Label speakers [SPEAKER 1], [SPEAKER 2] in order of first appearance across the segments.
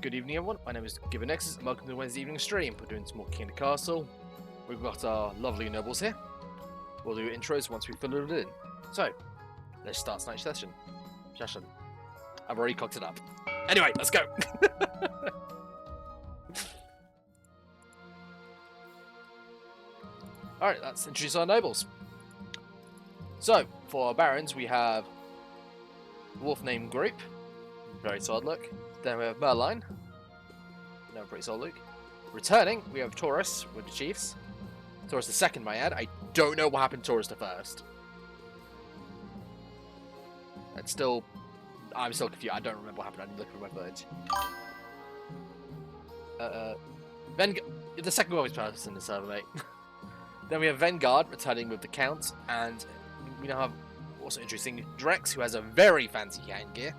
[SPEAKER 1] Good evening, everyone. My name is Gibbon Nexus, and welcome to the Wednesday evening stream. We're doing some more King of the Castle. We've got our lovely nobles here. We'll do intros once we fill it in. So, let's start tonight's session. I've already cocked it up. Anyway, let's go. Alright, let's introduce our nobles. So, for our barons, we have a wolf named Group. Very solid look. Then we have Merline. No, pretty solid look. Returning, we have Taurus with the Chiefs. Taurus the second, my ad. I don't know what happened to Taurus the first. I'm still confused. I don't remember what happened. I didn't look at my footage. The second lowest person in the server, mate. Then we have Vanguard returning with the Count, and we now have, also interesting, Drex, who has a very fancy hand gear.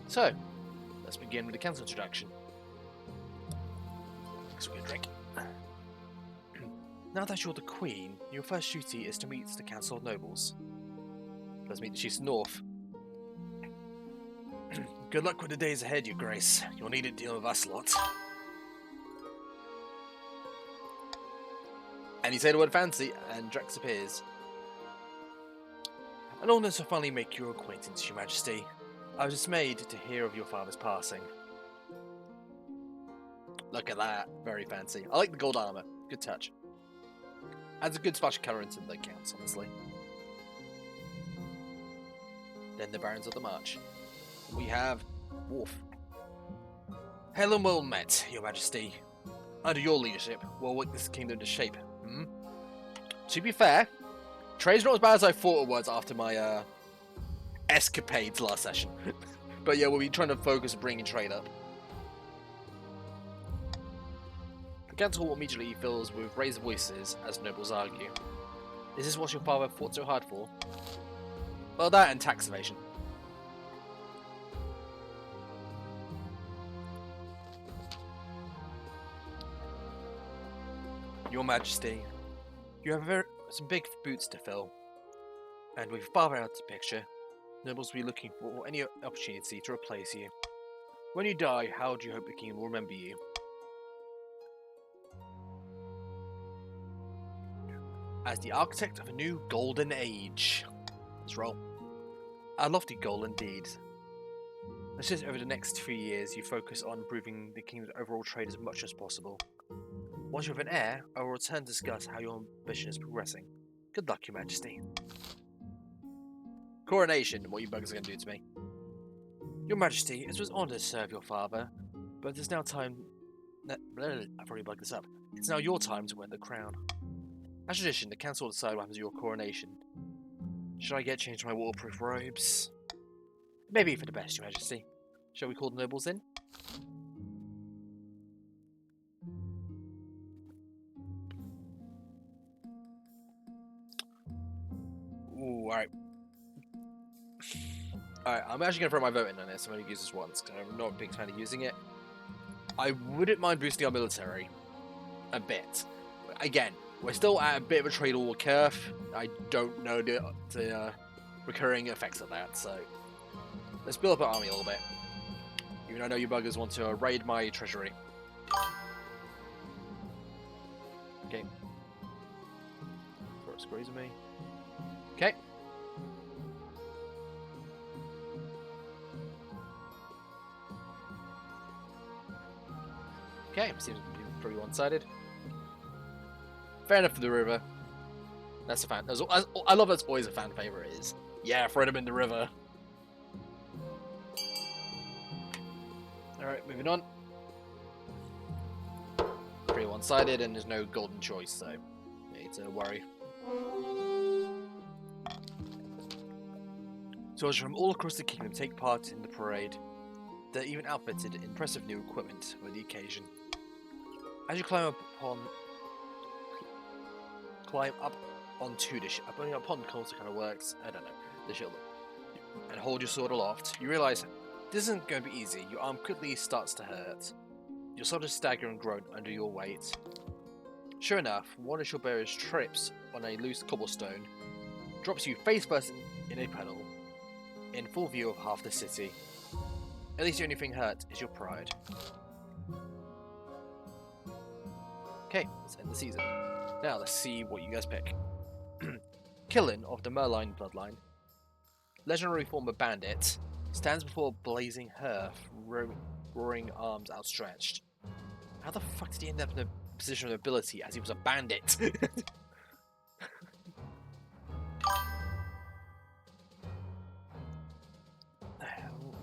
[SPEAKER 1] So, let's begin with the council introduction. Let's get a drink. Now that you're the Queen, your first duty is to meet the Council of Nobles. Let's meet the Chiefs North. Good luck with the days ahead, Your Grace. You'll need to deal with us lot. And you say the word fancy, and Drex appears. An honor to finally make your acquaintance, Your Majesty. I was dismayed to hear of your father's passing. Look at that. Very fancy. I like the gold armor. Good touch. Adds a good splash of colour into the counts, honestly. Then the Barons of the March. We have Wolf. Hail and well met, Your Majesty. Under your leadership, we'll work this kingdom to shape. To be fair, trade's not as bad as I thought it was after my escapades last session. But yeah, we'll be trying to focus on bringing trade up. The council immediately fills with raised voices as nobles argue. Is this what your father fought so hard for? Well, that and tax evasion. Your Majesty, you have some big boots to fill, and with father out of the picture, nobles will be looking for any opportunity to replace you. When you die, how do you hope the king will remember you? As the architect of a new golden age. Let's roll. A lofty goal indeed. Let's just over the next few years you focus on improving the kingdom's overall trade as much as possible. Once you have an heir, I will return to discuss how your ambition is progressing. Good luck, Your Majesty. Coronation, what you buggers are going to do to me. Your Majesty, it was an honour to serve your father, but it is now time... I've already bugged this up. It's now your time to wear the crown. As tradition, the council will decide what happens to your coronation. Should I get changed to my waterproof robes? Maybe for the best, Your Majesty. Shall we call the nobles in? Ooh, alright. Alright, I'm actually going to throw my vote in on this. I'm only use this once, because I'm not a big fan of using it. I wouldn't mind boosting our military. A bit. Again, we're still at a bit of a trade war curve. I don't know the recurring effects of that, so... Let's build up our army a little bit. Even though I know you buggers want to raid my treasury. Okay. Throw a squeeze at me. Okay. Okay, seems to be pretty one-sided. Fair enough for the river. That's a fan. I love that's always a fan favorite is. Yeah, throw them in the river. Alright, moving on. Pretty one-sided and there's no golden choice, so no need to worry. Soldiers from all across the kingdom take part in the parade. They're even outfitted in impressive new equipment for the occasion. As you climb up onto the ship, upon console kind of works, I don't know, the shield, and hold your sword aloft, you realise this isn't going to be easy. Your arm quickly starts to hurt. Your soldiers stagger and groan under your weight. Sure enough, one of your bearers trips on a loose cobblestone drops you face first in a puddle, in full view of half the city. At least the only thing hurt is your pride. Okay, let's end the season. Now let's see what you guys pick. Killen of the Merline bloodline, legendary former bandit, stands before blazing hearth, roaring arms outstretched. How the fuck did he end up in a position of ability as he was a bandit?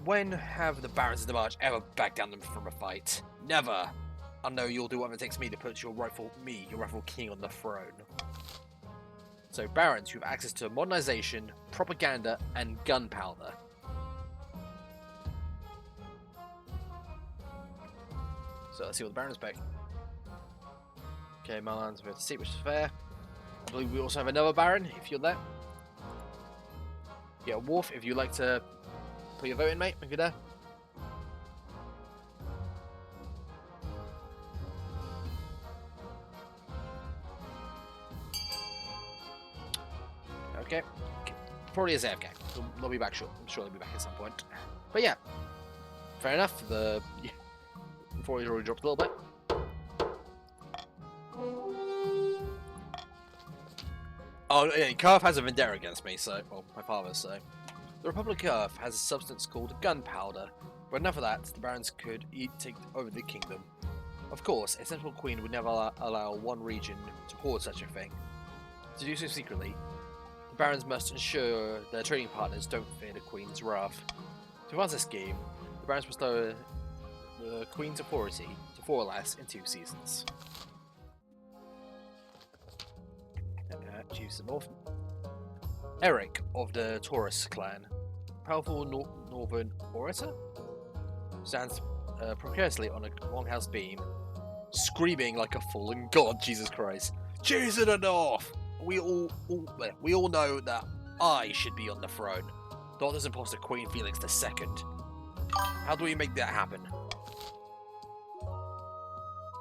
[SPEAKER 1] When have the Barons of the March ever backed down from a fight? Never! I know you'll do whatever it takes me to put your rightful king on the throne. So Barons who have access to modernization, propaganda, and gunpowder. So let's see what the Barons pick. Okay, Marlan's about to see, which is fair. I believe we also have another Baron, if you're there. Yeah, Wolf, if you'd like to put your vote in, mate, if you're there. Okay. Probably is AFK. They'll be back short. I'm sure they'll be back at some point. But yeah, fair enough. The before he's already dropped a little bit. Oh yeah, Curve has a vendetta against me, so well, my father. So the Republic of Earth has a substance called gunpowder. But enough of that. The Barons could take over the kingdom. Of course, a central queen would never allow one region to hoard such a thing. To do so secretly, the Barons must ensure their trading partners don't fear the Queen's wrath. To advance this scheme, the Barons must lower the Queen's authority to 4 or less in 2 seasons. Choose some more. Eric of the Taurus clan, powerful northern orator, stands precariously on a longhouse beam, screaming like a fallen god. Jesus Christ! Choose the North. We all know that I should be on the throne, not this imposter Queen Felix II. How do we make that happen?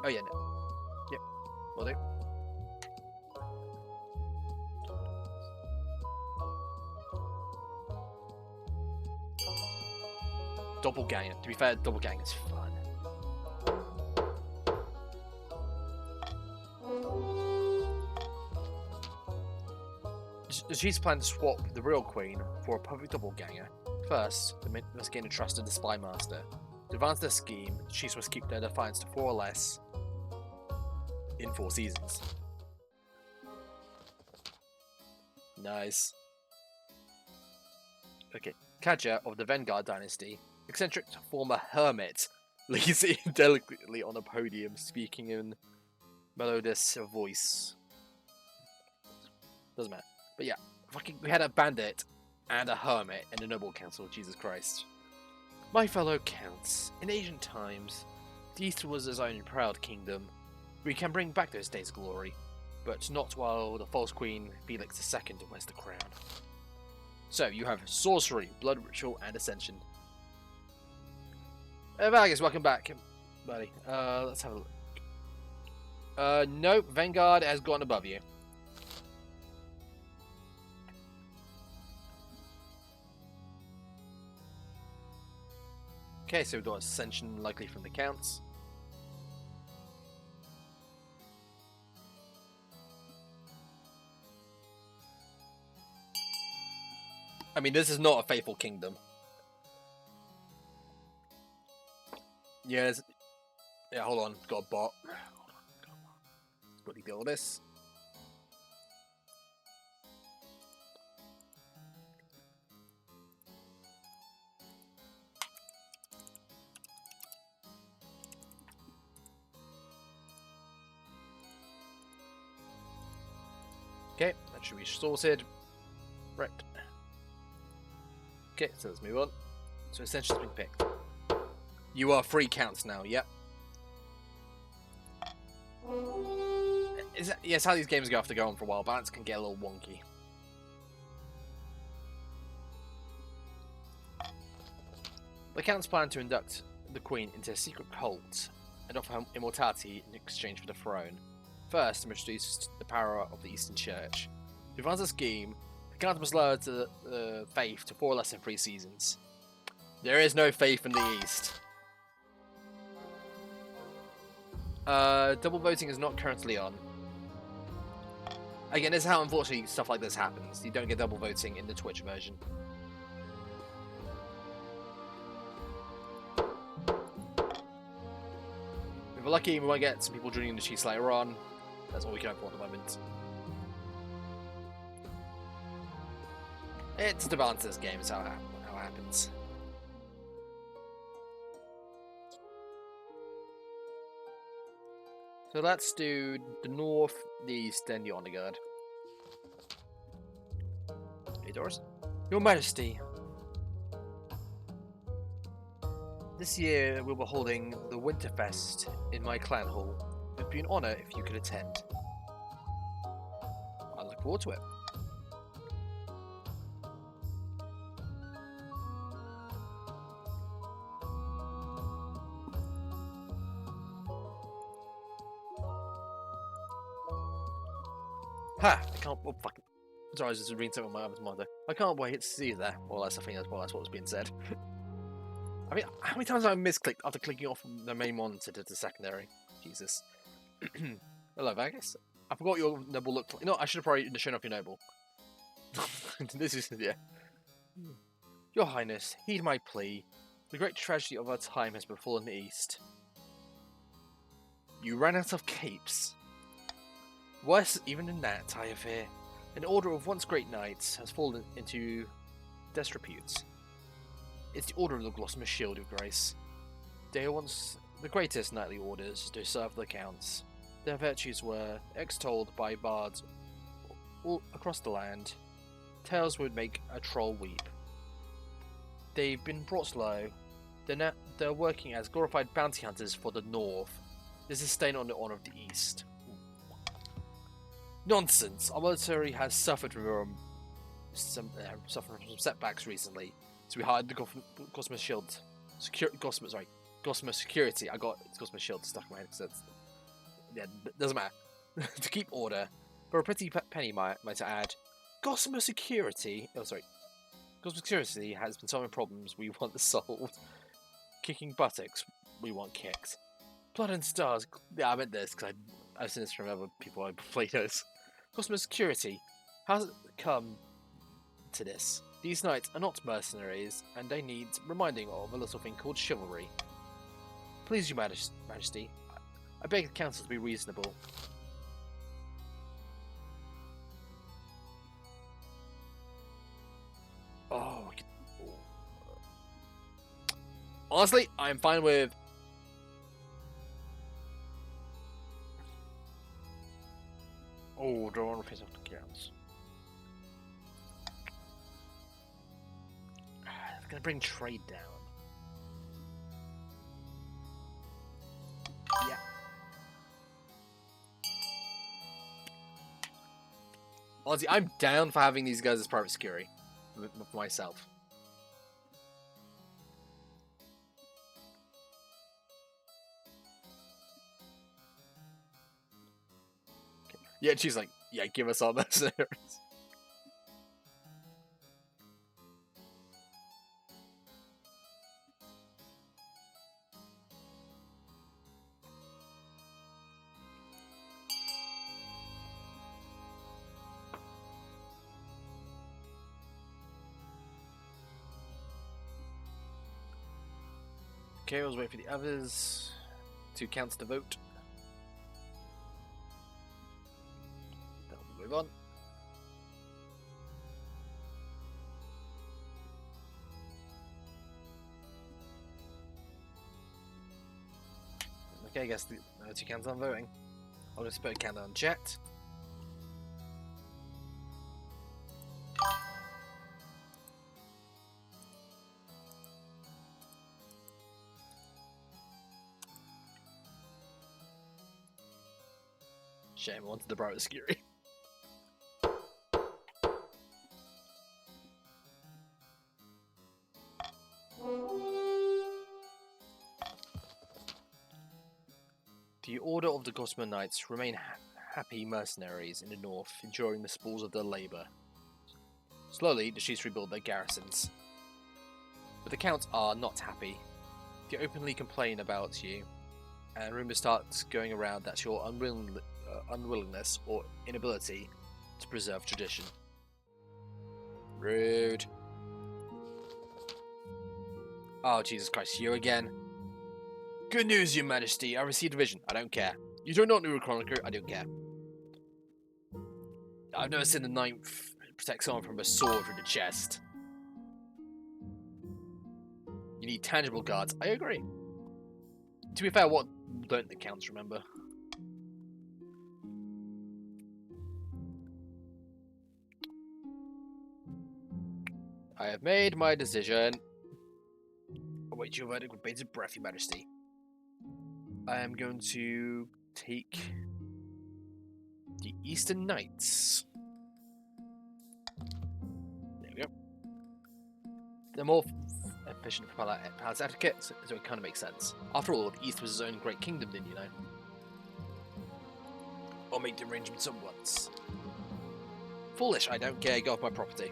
[SPEAKER 1] Oh yeah, no. Yep, will do. Doppelganger. To be fair, Doppelganger's fun. The chiefs plan to swap the real queen for a perfect doppelganger. First, they must gain the trust of the spy master. To advance their scheme, the chiefs must keep their defiance to 4 or less in 4 seasons. Nice. Okay, Kaja of the Vanguard dynasty, eccentric former hermit, leads indelicately on a podium, speaking in melodious voice. Doesn't matter. But yeah, we had a bandit and a hermit in the noble council. Jesus Christ. My fellow counts, in ancient times, the East was his own proud kingdom. We can bring back those days of glory, but not while the false queen Felix II wears the crown. So you have sorcery, blood ritual, and ascension. Vargas, welcome back, buddy. Let's have a look. Nope, Vanguard has gone above you. Okay, so we've got ascension likely from the counts. I mean, this is not a faithful kingdom. Yeah, hold on. Got a bot. Hold on. Let's quickly deal with this. Okay, that should be sorted. Right. Okay, so let's move on. So Ascension's been picked. You are 3 counts now, yep. Yes, how these games go have to go on for a while. Balance can get a little wonky. The counts plan to induct the Queen into a secret cult and offer her immortality in exchange for the throne. First, to introduce the power of the Eastern Church. To advance the scheme, Count must lower to faith to 4 less in 3 seasons. There is no faith in the East. Double voting is not currently on. Again, this is how unfortunately stuff like this happens. You don't get double voting in the Twitch version. If we're lucky, we might get some people joining the Chiefs later on. That's all we can hope for at the moment. It's the balance of this game, is how it happens. So let's do the north, the east, and the honor guard. Hey, Doris. Your Majesty. This year we were holding the Winterfest in my clan hall. It would be an honor if you could attend. I look forward to it. Ha! I can't. Oh, fuck. Sorry, I was just reading something on my other monitor. I can't wait to see you there. Well, that's, I think that's what was being said. I mean, how many times have I misclicked after clicking off from the main monitor to the secondary? Jesus. Hello, Vegas. I forgot your noble looked like. No, I should have probably shown off your noble. This is, yeah. Your Highness, heed my plea. The great tragedy of our time has befallen the East. You ran out of capes. Worse even than that, I fear. An order of once great knights has fallen into disrepute. It's the Order of the Gossamer Shield of Grace. They are once the greatest knightly orders to serve the counts. Their virtues were extolled by bards all across the land. Tales would make a troll weep. They've been brought low. They're working as glorified bounty hunters for the North. This is a stain on the honor of the East. Nonsense! Our military has suffered from some setbacks recently, so we hired the Gossamer Shield. Gossamer Security. I got Gossamer Shield stuck in my head because yeah, doesn't matter. To keep order, for a pretty penny, might I add. Gossamer Security. Oh, sorry. Gossamer Security has been solving problems we want solved. Kicking buttocks we want kicked. Blood and Stars. Yeah, I meant this because I've seen this from other people I played as. Gossamer Security. How's it come to this? These knights are not mercenaries, and they need reminding of a little thing called chivalry. Please, Your Majesty, I beg the council to be reasonable. Oh. Honestly, I'm fine with... Oh, don't want to piss off the counts. It's going to bring trade down. Yeah. Honestly, I'm down for having these guys as private security with myself. Okay. Yeah, she's like, yeah, give us all mercenaries. Okay, let's wait for the others to count the vote. Then we'll move on. Okay, I guess the two counts on voting. I'll just put a count on chat. Shame, I wanted the brightest security. The Order of the Gossamer Knights remain happy mercenaries in the north, enjoying the spoils of their labour. Slowly, the chiefs rebuild their garrisons. But the counts are not happy. They openly complain about you, and rumours start going around that your unwillingness or inability to preserve tradition. Rude. Oh, Jesus Christ, you again. Good news, Your Majesty. I received a vision. I don't care. You do not know a chronicler. I don't care. I've never seen the ninth protect someone from a sword through the chest. You need tangible guards. I agree. To be fair, what don't the counts remember? I have made my decision. Await your verdict with bated breath, Your Majesty. I am going to take the Eastern Knights. There we go. They're more efficient for palace etiquette, so it kind of makes sense. After all, the East was his own great kingdom, didn't you know? I'll make the arrangements at once. Foolish, I don't care, go off my property.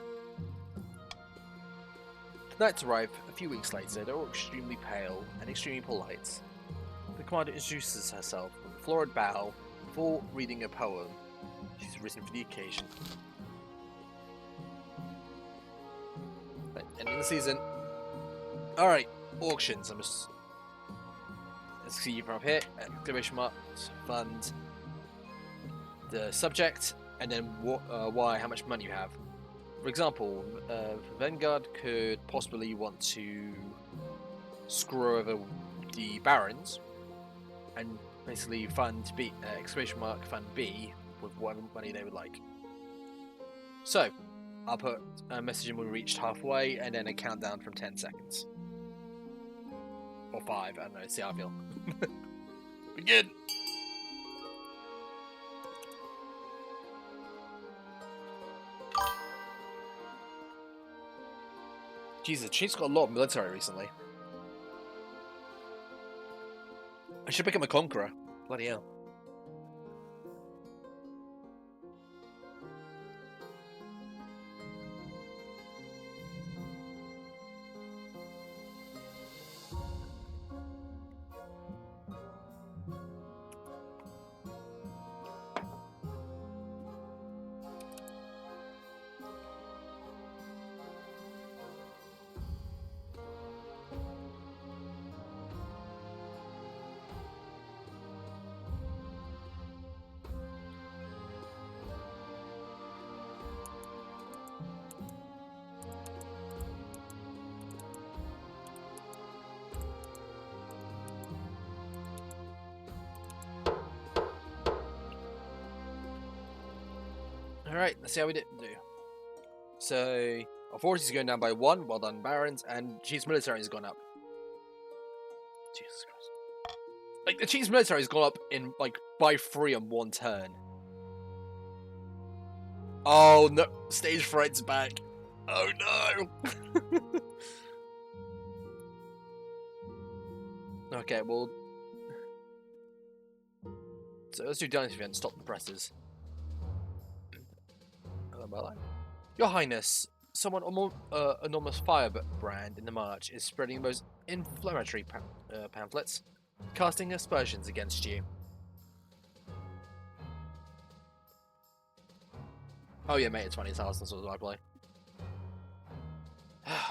[SPEAKER 1] The knights arrive a few weeks later. They're all extremely pale and extremely polite. The commander introduces herself with a florid bow before reading a poem she's written for the occasion. Right, ending the season. Alright, auctions. Let's see from up here. Exclamation mark, fund, the subject, and then why, how much money you have. For example, Vanguard could possibly want to screw over the barons and basically fund B, exclamation mark, fund B with whatever money they would like. So, I'll put a message in when we reached halfway and then a countdown from 10 seconds. Or 5, I don't know, see how I feel. Begin! Jesus, she's got a lot of military recently. I should become a conqueror. Bloody hell. Alright, let's see how we do. So, our forces is going down by 1, well done, barons, and chief's military has gone up. Jesus Christ. Like, the chief's military has gone up in, like, by 3 on 1 turn. Oh no, stage fright's back. Oh no! Okay, well... So let's do Dynasty event, stop the presses. Your Highness, someone enormous firebrand in the march is spreading the most inflammatory pamphlets, casting aspersions against you. Oh yeah, mate, it's funny as hell, that's what I play.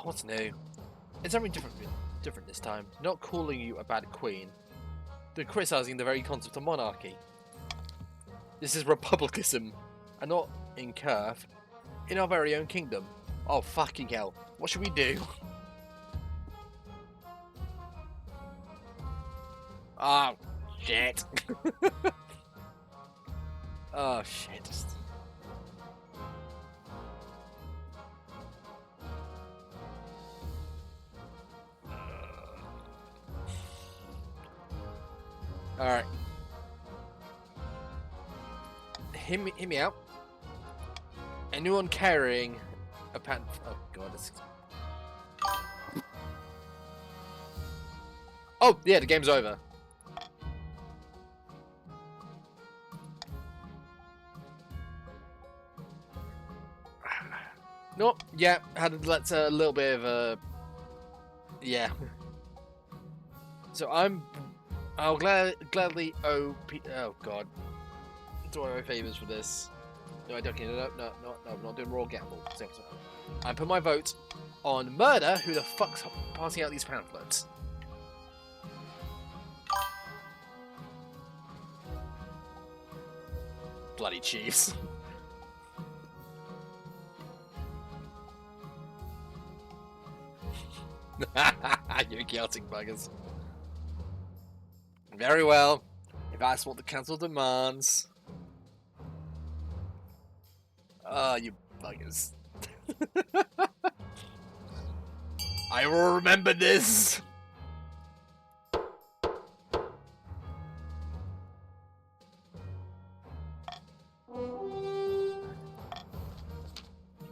[SPEAKER 1] What's new? It's something different this time. Not calling you a bad queen. They're criticising the very concept of monarchy. This is republicanism, and not in Curve, in our very own kingdom. Oh fucking hell! What should we do? Oh shit! Oh shit! All right. Hear me out. Anyone carrying a pan? Oh god, this. Oh yeah, the game's over. Nope. Yeah, let's a little bit of a yeah. So I'll gladly owe. Oh God, do I owe favors for this? No, I don't. No, I'm not doing raw gamble. I put my vote on murder. Who the fuck's passing out these pamphlets? Bloody Chiefs. You chaotic buggers. Very well. If that's what the council demands. Ah, you buggers. I will remember this.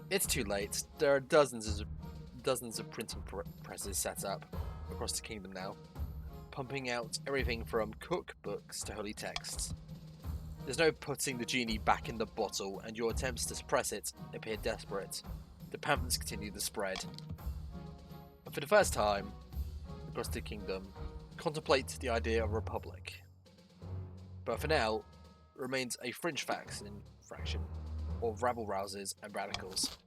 [SPEAKER 1] It's too late. There are dozens of printing presses set up across the kingdom now, pumping out everything from cookbooks to holy texts. There's no putting the genie back in the bottle, and your attempts to suppress it appear desperate. The pamphlets continue to spread. And for the first time across the kingdom, contemplate the idea of a republic. But for now, remains a fringe fraction of rabble-rousers and radicals.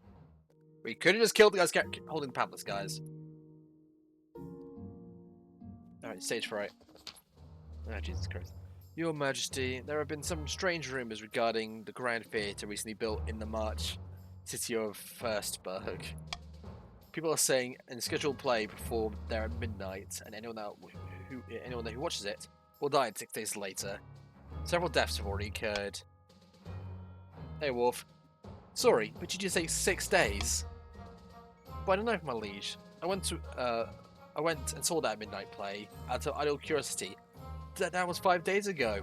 [SPEAKER 1] We could have just killed the guys holding the pamphlets, guys. Alright, stage fright. Oh, Jesus Christ. Your Majesty, there have been some strange rumours regarding the Grand Theatre recently built in the March city of Furstburg. People are saying a scheduled play performed there at midnight, and anyone who watches it will die 6 days later. Several deaths have already occurred. Hey, Wolf. Sorry, but did you say 6 days? But I don't know, my liege. I went and saw that midnight play out of idle curiosity. That was 5 days ago.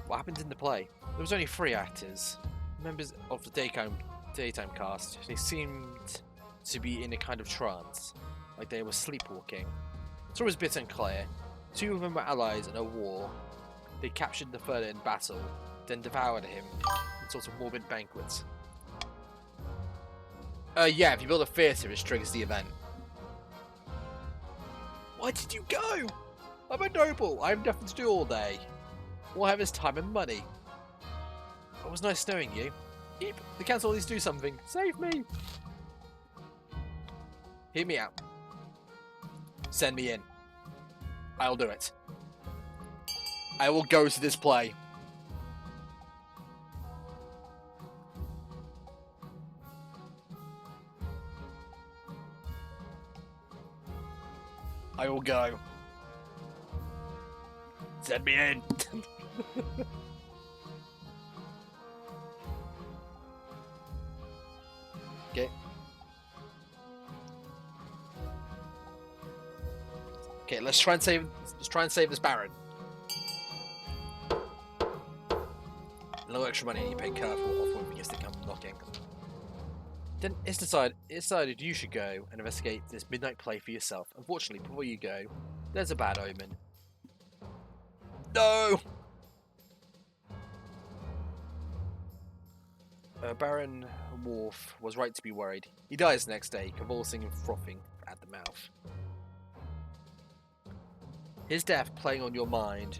[SPEAKER 1] What happened in the play? There was only 3 actors, members of the daytime cast. They seemed to be in a kind of trance, like they were sleepwalking. The story was a bit unclear. 2 of them were allies in a war. They captured the third in battle, then devoured him in sort of morbid banquets. Yeah, if you build a theatre, it triggers the event. Why did you go? I'm a noble. I have nothing to do all day. All I have is time and money. It was nice knowing you. Eep, the council needs to do something. Save me. Hear me out. Send me in. I'll do it. I will go to this play. I will go. Send me in. Okay. Okay, let's try and save this Baron. A little extra money and you pay Curve off when he gets to come knocking. Then it's decided you should go and investigate this midnight play for yourself. Unfortunately, before you go, there's a bad omen. No! Baron Worf was right to be worried. He dies the next day, convulsing and frothing at the mouth. His death playing on your mind,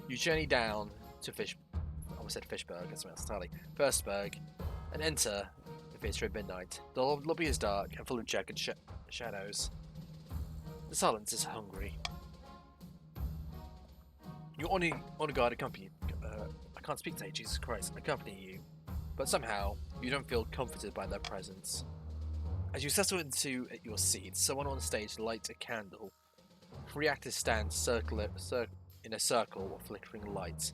[SPEAKER 1] you journey down to Fishburg, that's entirely. Furstburg, and enter the theatre at midnight. The lobby is dark and full of jagged shadows. The silence is hungry. Your honor guard accompany. I can't speak today, Jesus Christ. Accompany you, but somehow you don't feel comforted by their presence. As you settle into your seats, someone on stage lights a candle. 3 actors stand in a circle of flickering lights.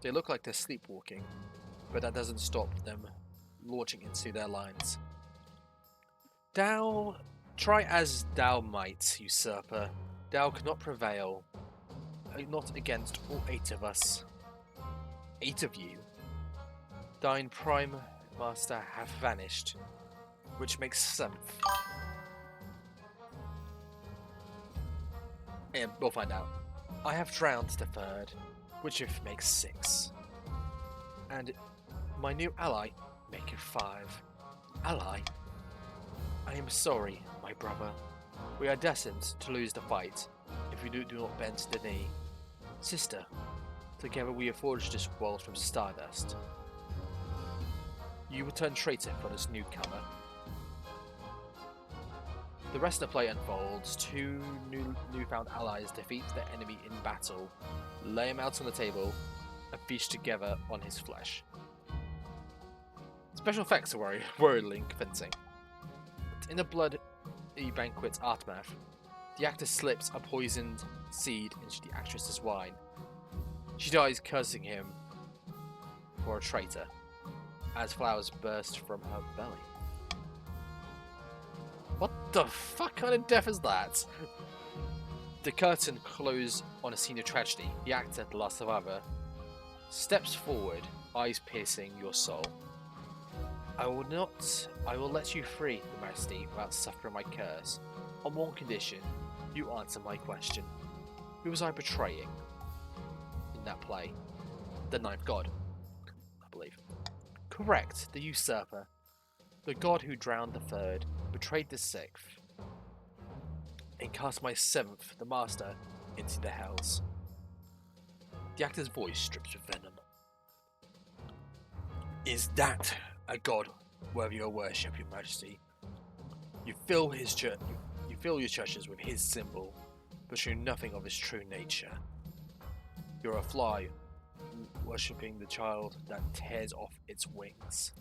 [SPEAKER 1] They look like they're sleepwalking, but that doesn't stop them launching into their lines. Thou, try as thou might, usurper, thou cannot prevail, not against all 8 of us. 8 of you. Thine prime master hath vanished, which makes 7th. Yeah, we'll find out. I have drowned the 3rd, which makes 6. And my new ally Make it 5. Ally. I am sorry, my brother. We are destined to lose the fight if we do not bend the knee. Sister, together we have forged this world from stardust. You return traitor for this newcomer. The rest of the play unfolds. 2 newfound allies defeat their enemy in battle, lay him out on the table, and feast together on his flesh. Special effects are worryingly convincing. In the bloody banquet's aftermath, the actor slips a poisoned seed into the actress's wine. She dies cursing him for a traitor, as flowers burst from her belly. What the fuck kind of death is that? The curtain closes on a scene of tragedy. The actor, the last survivor, steps forward, eyes piercing your soul. I will let you free, Your Majesty, without suffering my curse. On one condition, you answer my question. Who was I betraying in that play? The 9th god, I believe. Correct, the usurper. The god who drowned the 3rd, betrayed the 6th, and cast my 7th, the master, into the hells. The actor's voice drips with venom. Is that a god worthy of worship, Your Majesty? You fill his church. You fill your churches with his symbol, but show nothing of his true nature. You're a fly, worshipping the child that tears off its wings.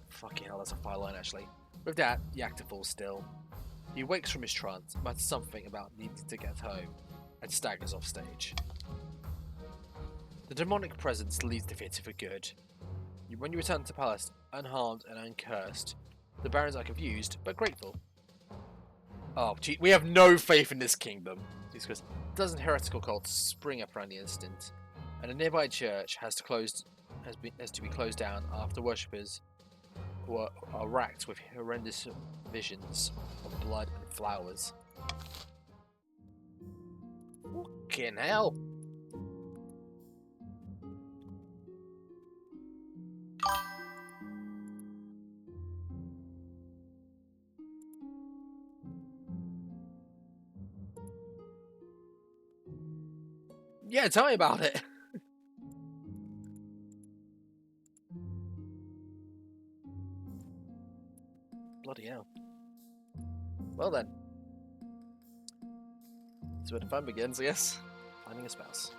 [SPEAKER 1] Fucking hell, that's a fire line, actually. With that, the actor falls still. He wakes from his trance, mutters something about needing to get home, and staggers off stage. The demonic presence leaves the theatre for good. When you return to the palace, unharmed and uncursed, the barons are confused, but grateful. Oh, gee, we have no faith in this kingdom. Because dozen heretical cults spring up around the instant, and a nearby church has to be closed down after worshippers who are racked with horrendous visions of blood and flowers. Fucking hell! Yeah, tell me about it. Bloody hell. Well then. That's where the fun begins, I guess. Finding a spouse.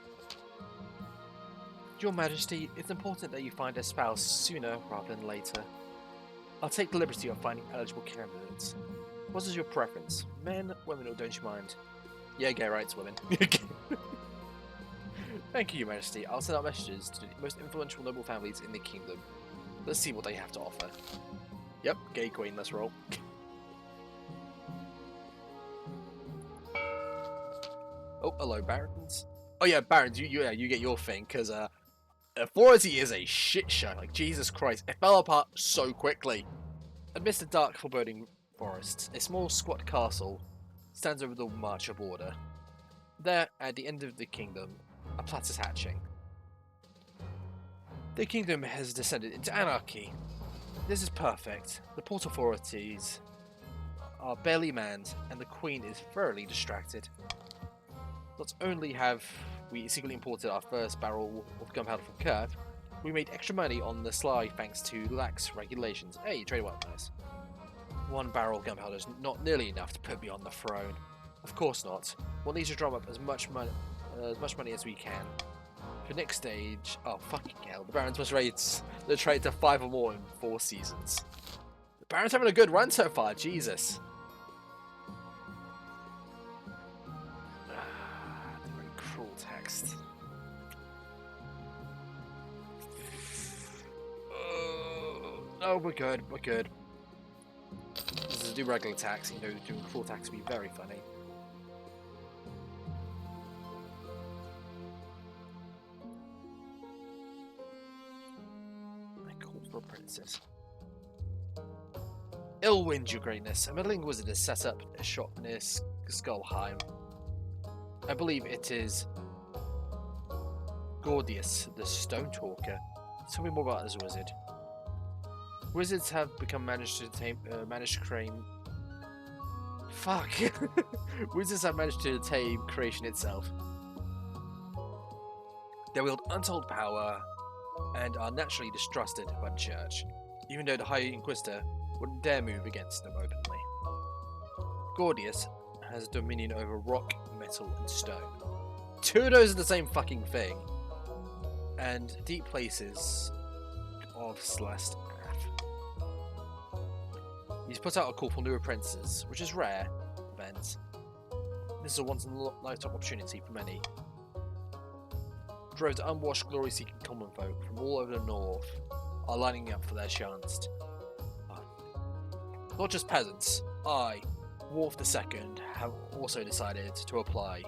[SPEAKER 1] Your Majesty, it's important that you find a spouse sooner rather than later. I'll take the liberty of finding eligible candidates. What is your preference? Men, women, or don't you mind? Yeah, gay rights, women. Thank you, Your Majesty. I'll send out messages to the most influential noble families in the kingdom. Let's see what they have to offer. Yep, gay queen, let's roll. Oh, hello, barons. Oh yeah, barons, you get your thing, because authority is a shit show. Like, Jesus Christ, it fell apart so quickly. Amidst the dark, foreboding forests, a small, squat castle stands over the march of order. There, at the end of the kingdom, a plot is hatching. The kingdom has descended into anarchy. This is perfect. The port authorities are barely manned, and the queen is thoroughly distracted. Not only have we secretly imported our first barrel of gunpowder from Curve, we made extra money on the sly thanks to lax regulations. Hey, trade well, nice. 1 barrel of gunpowder is not nearly enough to put me on the throne. Of course not. We'll need to drum up as much money as we can. For next stage, oh fucking hell, the barons must raise the trade to 5 or more in 4 seasons. The barons having a good run so far, Jesus. Very cruel text. Oh, we're good, we're good. This is do regular tax, you know, doing cruel tax would be very funny. Princess. Ill wind, your greatness. A meddling wizard has set up a shop near Skullheim. I believe it is Gordius, the Stone Talker, Tell me more about this wizard. Wizards have managed to claim. Fuck. Wizards have managed to tame creation itself. They wield untold power and are naturally distrusted by the church, even though the High Inquisitor wouldn't dare move against them openly. Gordius has dominion over rock, metal, and stone. Two of those are the same fucking thing. And deep places of Celeste. He's put out a call for new apprentices, which is rare event. This is a once-in-a-lifetime opportunity for many. Droves of unwashed, glory-seeking common folk from all over the north are lining up for their chance. Not just peasants, I, Worf II, have also decided to apply.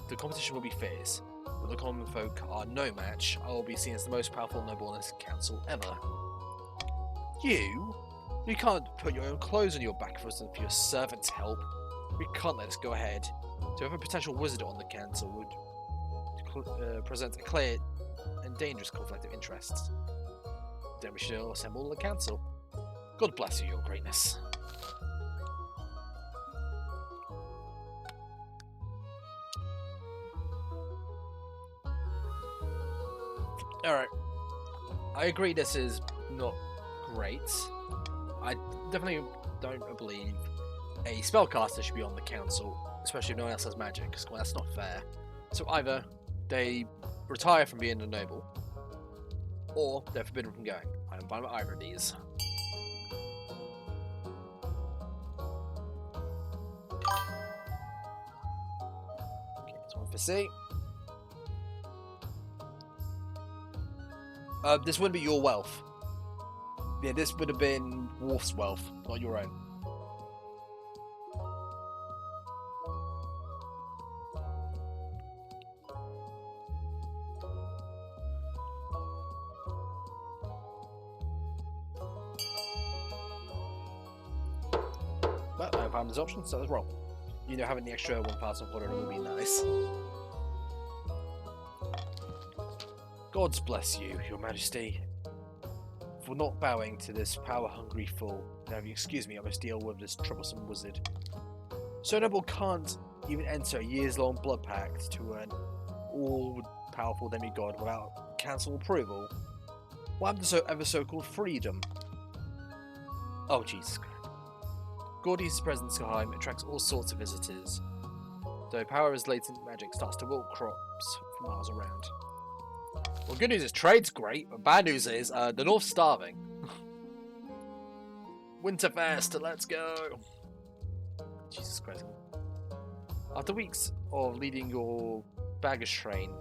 [SPEAKER 1] The competition will be fierce, but the common folk are no match. I will be seen as the most powerful noble in this council ever. You can't put your own clothes on your back for your servant's help. We can't let this go ahead. To have a potential wizard on the council would present a clear and dangerous conflict of interests. Then we shall assemble the council. God bless you, your greatness. Alright. I agree this is not great. I definitely don't believe a spellcaster should be on the council, especially if no one else has magic, because well, that's not fair. So either they retire from being a noble, or they're forbidden from going. I don't find either of these. Okay, that's one for C. This wouldn't be your wealth. Yeah, this would have been Worf's wealth, not your own. But I found this option, so let's roll. You know, having the extra 1,000 water will be nice. Gods bless you, your majesty. For not bowing to this power-hungry fool. Now, if you excuse me, I must deal with this troublesome wizard. So noble can't even enter a years-long blood pact to an all-powerful demigod without council approval. What happened to ever-so-called freedom? Oh, Jesus Christ. Gordius' presence Geheim attracts all sorts of visitors, though power as latent magic starts to wilt crops for miles around. Well, good news is trade's great, but bad news is the North's starving. Winterfest, let's go! Jesus Christ. After weeks of leading your baggage train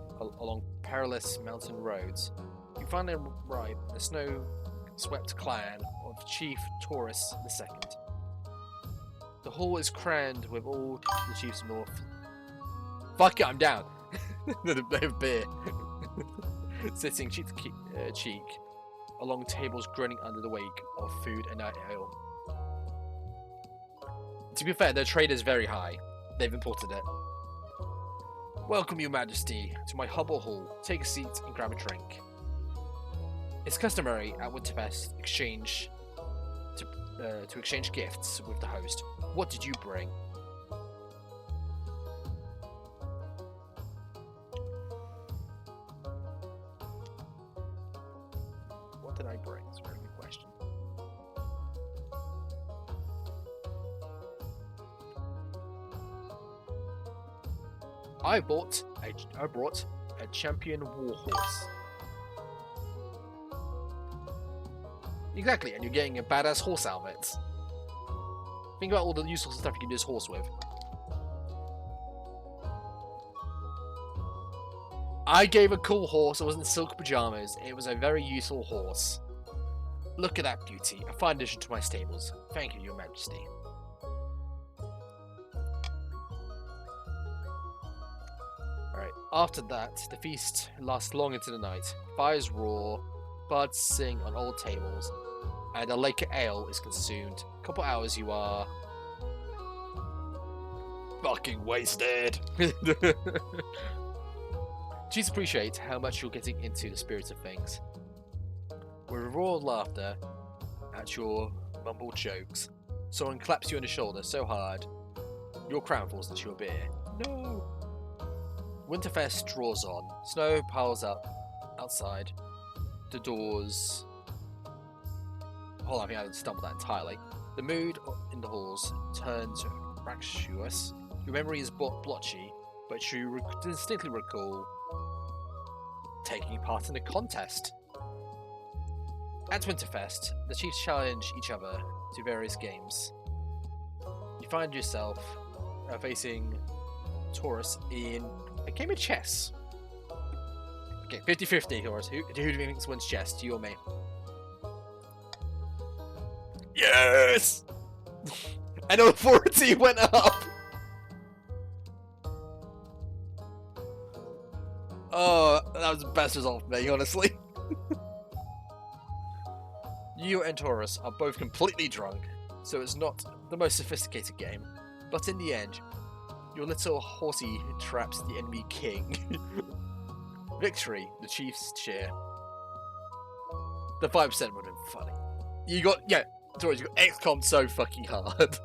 [SPEAKER 1] along perilous mountain roads, you finally arrive in the snow-swept clan of Chief Taurus II. The hall is crammed with all the chiefs of North. Fuck it, I'm down! They have beer. Sitting cheek to cheek along tables groaning under the weight of food and night ale. To be fair, their trade is very high. They've imported it. Welcome, your majesty, to my humble hall. Take a seat and grab a drink. It's customary at Winterfest to exchange gifts with the host. What did you bring? What did I bring? It's a very good question. I brought a champion warhorse. Exactly, and you're getting a badass horse out of it. Think about all the useful stuff you can do this horse with. I gave a cool horse. It wasn't silk pajamas. It was a very useful horse. Look at that beauty. A fine addition to my stables. Thank you, your majesty. Alright, after that, the feast lasts long into the night. Fires roar, birds sing on old tables, and a lake of ale is consumed. A couple hours you are... fucking wasted! Please appreciate how much you're getting into the spirit of things. With a roar of laughter at your mumbled jokes, someone claps you on the shoulder so hard, your crown falls into your beer. No! Winterfest draws on. Snow piles up outside. The doors... Hold on, I think I stumbled that entirely. The mood in the halls turns fractious. Your memory is blotchy, but you distinctly recall taking part in a contest. At Winterfest, the chiefs challenge each other to various games. You find yourself facing Taurus in a game of chess. Okay, 50-50, Taurus. Who do you think wins chess, you or me? Yes! And authority went up! Oh, that was the best result for me, honestly. You and Taurus are both completely drunk, so it's not the most sophisticated game. But in the end, your little horsey traps the enemy king. Victory, the Chiefs cheer. The 5% would have been funny. You got, yeah, Taurus, you got XCOM so fucking hard.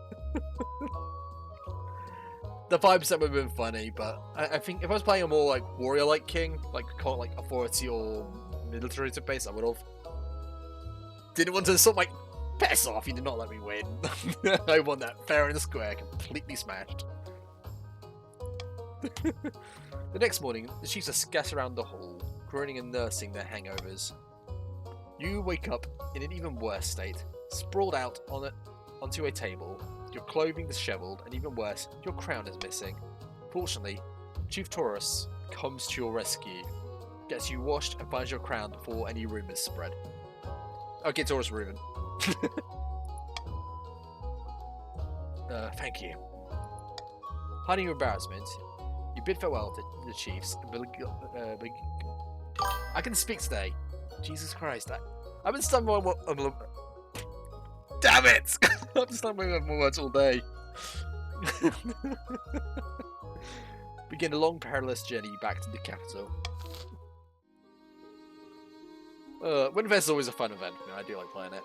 [SPEAKER 1] The 5% would have been funny, but I think if I was playing a more like warrior-like king, like authority or military base, I would have. Didn't want to sort of like piss off. You did not let me win. I won that fair and square, completely smashed. The next morning, the chiefs are scattered around the hall, groaning and nursing their hangovers. You wake up in an even worse state, sprawled out onto a table. Your clothing disheveled, and even worse, your crown is missing. Fortunately, Chief Taurus comes to your rescue, gets you washed, and finds your crown before any rumours spread. Okay, Taurus Reuben. Thank you. Hiding your embarrassment, you bid farewell to the chiefs. I can speak today. Jesus Christ, I've been stumbling on... Damn it! I've been stumbling on my words all day. Begin a long, perilous journey back to the capital. Winterfest is always a fun event. I do like playing it.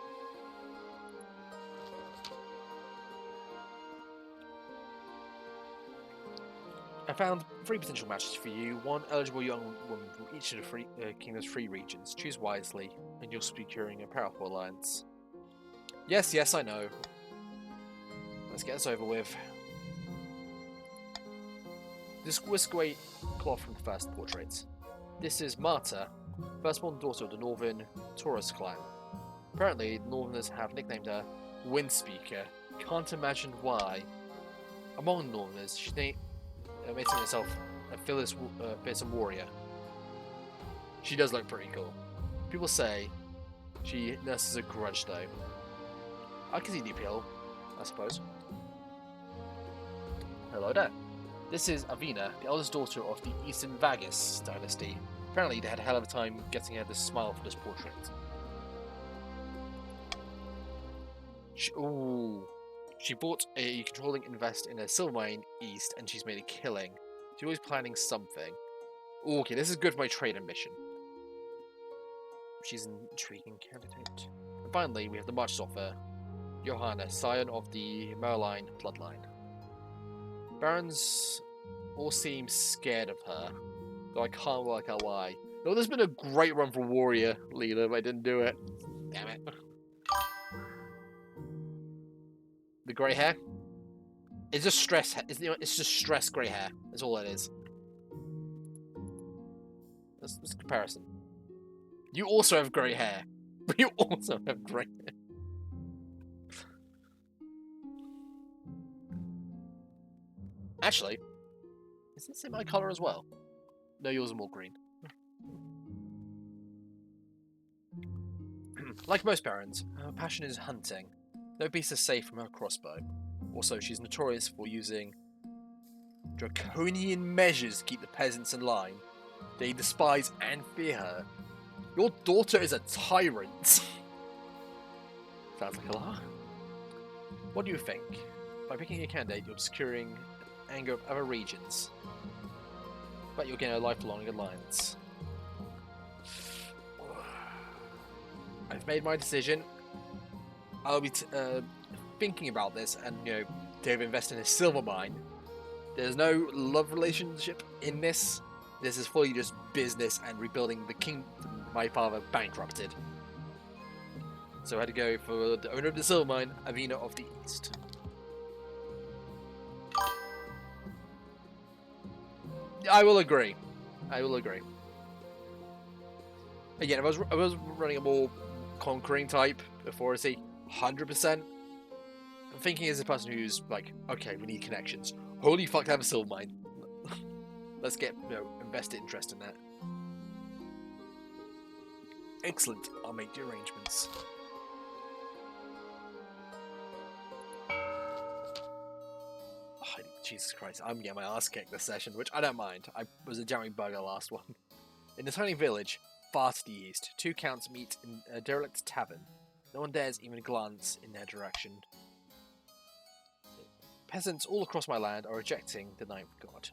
[SPEAKER 1] I found 3 potential matches for you. 1 eligible young woman from each of the kingdom's 3 regions. Choose wisely, and you'll be securing a powerful alliance. Yes, I know. Let's get this over with. This whisk away cloth from the first portrait. This is Marta, firstborn daughter of the Northern Taurus clan. Apparently, the Northerners have nicknamed her Windspeaker. Can't imagine why. Among the Northerners, she made herself a fearsome warrior. She does look pretty cool. People say she nurses a grudge, though. I can see the appeal, I suppose. Hello there. This is Avina, the eldest daughter of the Eastern Vagus dynasty. Apparently, they had a hell of a time getting her to smile for this portrait. She bought a controlling invest in a silver mine east, and she's made a killing. She's always planning something. Ooh, okay, this is good for my trade ambition. She's an intriguing candidate. And finally, we have the much softer Johanna, scion of the Merline bloodline. Barons all seem scared of her, though I can't work out why. No, there's been a great run for warrior leader, but I didn't do it. Damn it. The grey hair? It's just stress. It's just stress grey hair. That's all it is. That's a comparison. You also have grey hair. You also have grey hair. Actually, is this in my colour as well? No, yours are more green. Like most parents, her passion is hunting. No beast is safe from her crossbow. Also, she's notorious for using draconian measures to keep the peasants in line. They despise and fear her. Your daughter is a tyrant. Sounds like a lie. What do you think? By picking a candidate, you're securing the anger of other regions. But you'll gain a lifelong alliance. I've made my decision. I'll be thinking about this, and they've invested in a silver mine. There's no love relationship in this. This is fully just business and rebuilding the kingdom my father bankrupted. So I had to go for the owner of the silver mine, Avena of the East. I will agree. Again, if I was running a more conquering type authority, 100%. I'm thinking as a person who's like, okay, we need connections. Holy fuck, I have a silver mine. Let's get invested interest in that. Excellent. I'll make the arrangements. Oh, Jesus Christ, I'm getting my ass kicked this session, which I don't mind. I was a jamming bugger last one. In a tiny village, far to the east, two counts meet in a derelict tavern. No one dares even glance in their direction. Peasants all across my land are rejecting the ninth god.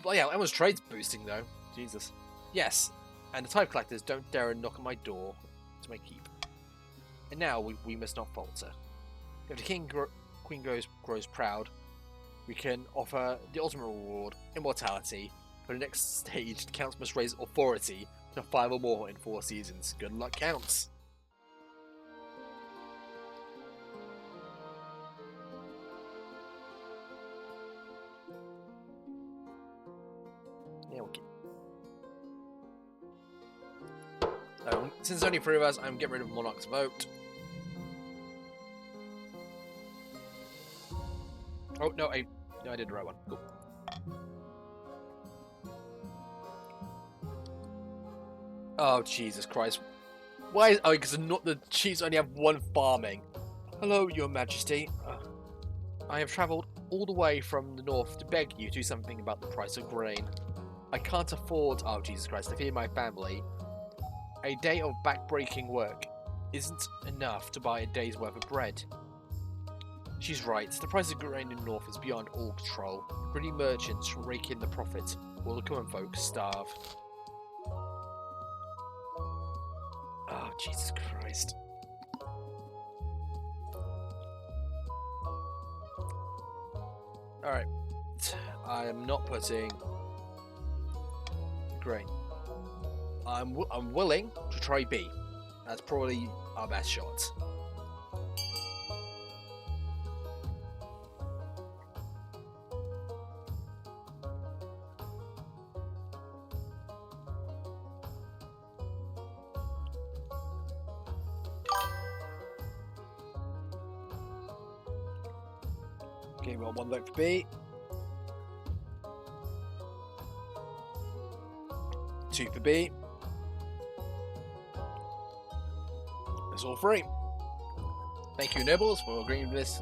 [SPEAKER 1] Oh yeah, everyone's trade's boosting though. Jesus. Yes, and the type collectors don't dare knock on my door to make keep. And now we must not falter. If the queen grows proud, we can offer the ultimate reward, immortality. For the next stage, the counts must raise authority to 5 or more in 4 seasons. Good luck, counts. Yeah, okay. Since there's only 3 of us, I'm getting rid of Monarch's vote. Oh, no, I did the right one. Cool. Oh, Jesus Christ. Why is... Oh, because the chiefs only have 1 farming. Hello, your majesty. I have travelled all the way from the north to beg you to do something about the price of grain. I can't afford... Oh, Jesus Christ, to feed my family. A day of back-breaking work isn't enough to buy a day's worth of bread. She's right. The price of grain in the north is beyond all control. Greedy merchants rake in the profit, while the common folk starve. Oh, Jesus Christ. Alright. I am not putting grain. I'm willing to try B. That's probably our best shot. Okay, well, 1 vote for B. 2 for B. That's all 3. Thank you, nobles, for agreeing with this.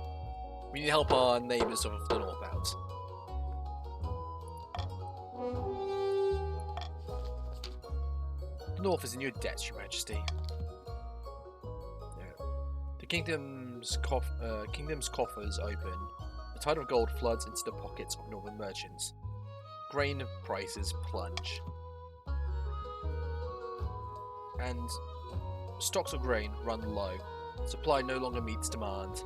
[SPEAKER 1] We need to help our neighbours of the north out. The north is in your debt, your majesty. Yeah. The kingdom's coffers open. A tide of gold floods into the pockets of northern merchants. Grain prices plunge. And stocks of grain run low. Supply no longer meets demand.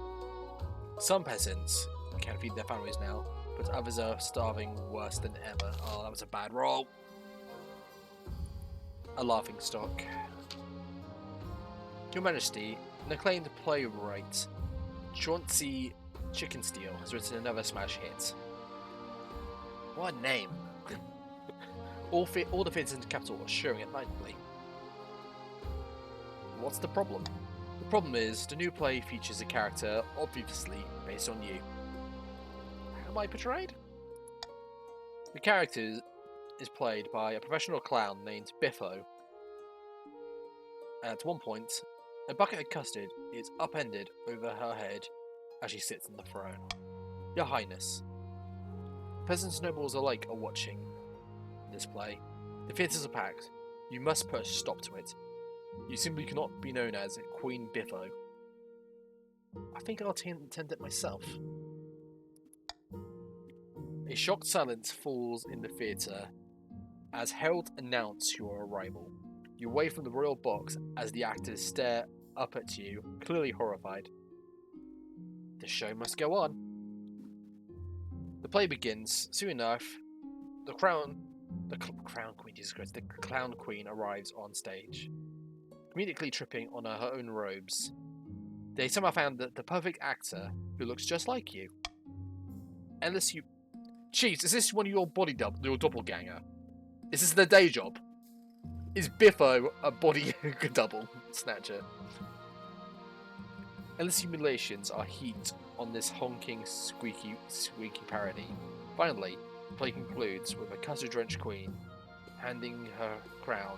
[SPEAKER 1] Some peasants can't feed their families now, but others are starving worse than ever. Oh, that was a bad roll. A laughing stock. Your Majesty, an acclaimed playwright, Chauncey Chickensteel, has written another smash hit. What a name! all the fits in the capital are showing it nightly. What's the problem? The problem is, the new play features a character obviously based on you. Am I portrayed? The character is played by a professional clown named Biffo. At one point, a bucket of custard is upended over her head as she sits on the throne. Your Highness, peasants and nobles alike are watching this play. The theatres are packed. You must put a stop to it. You simply cannot be known as Queen Biffo. I think I'll attend it myself. A shocked silence falls in the theatre as heralds announce your arrival. You wave from the royal box as the actors stare up at you, clearly horrified. The show must go on. The play begins. Soon enough, the crown queen, Jesus Christ, the clown queen arrives on stage, comedically tripping on her own robes. They somehow found the perfect actor who looks just like you. Unless you... Chiefs, is this one of your your doppelganger? Is this their day job? Is Biffo a body double snatcher? Endless simulations are heaped on this honking, squeaky parody. Finally, the play concludes with a custard-drenched queen handing her crown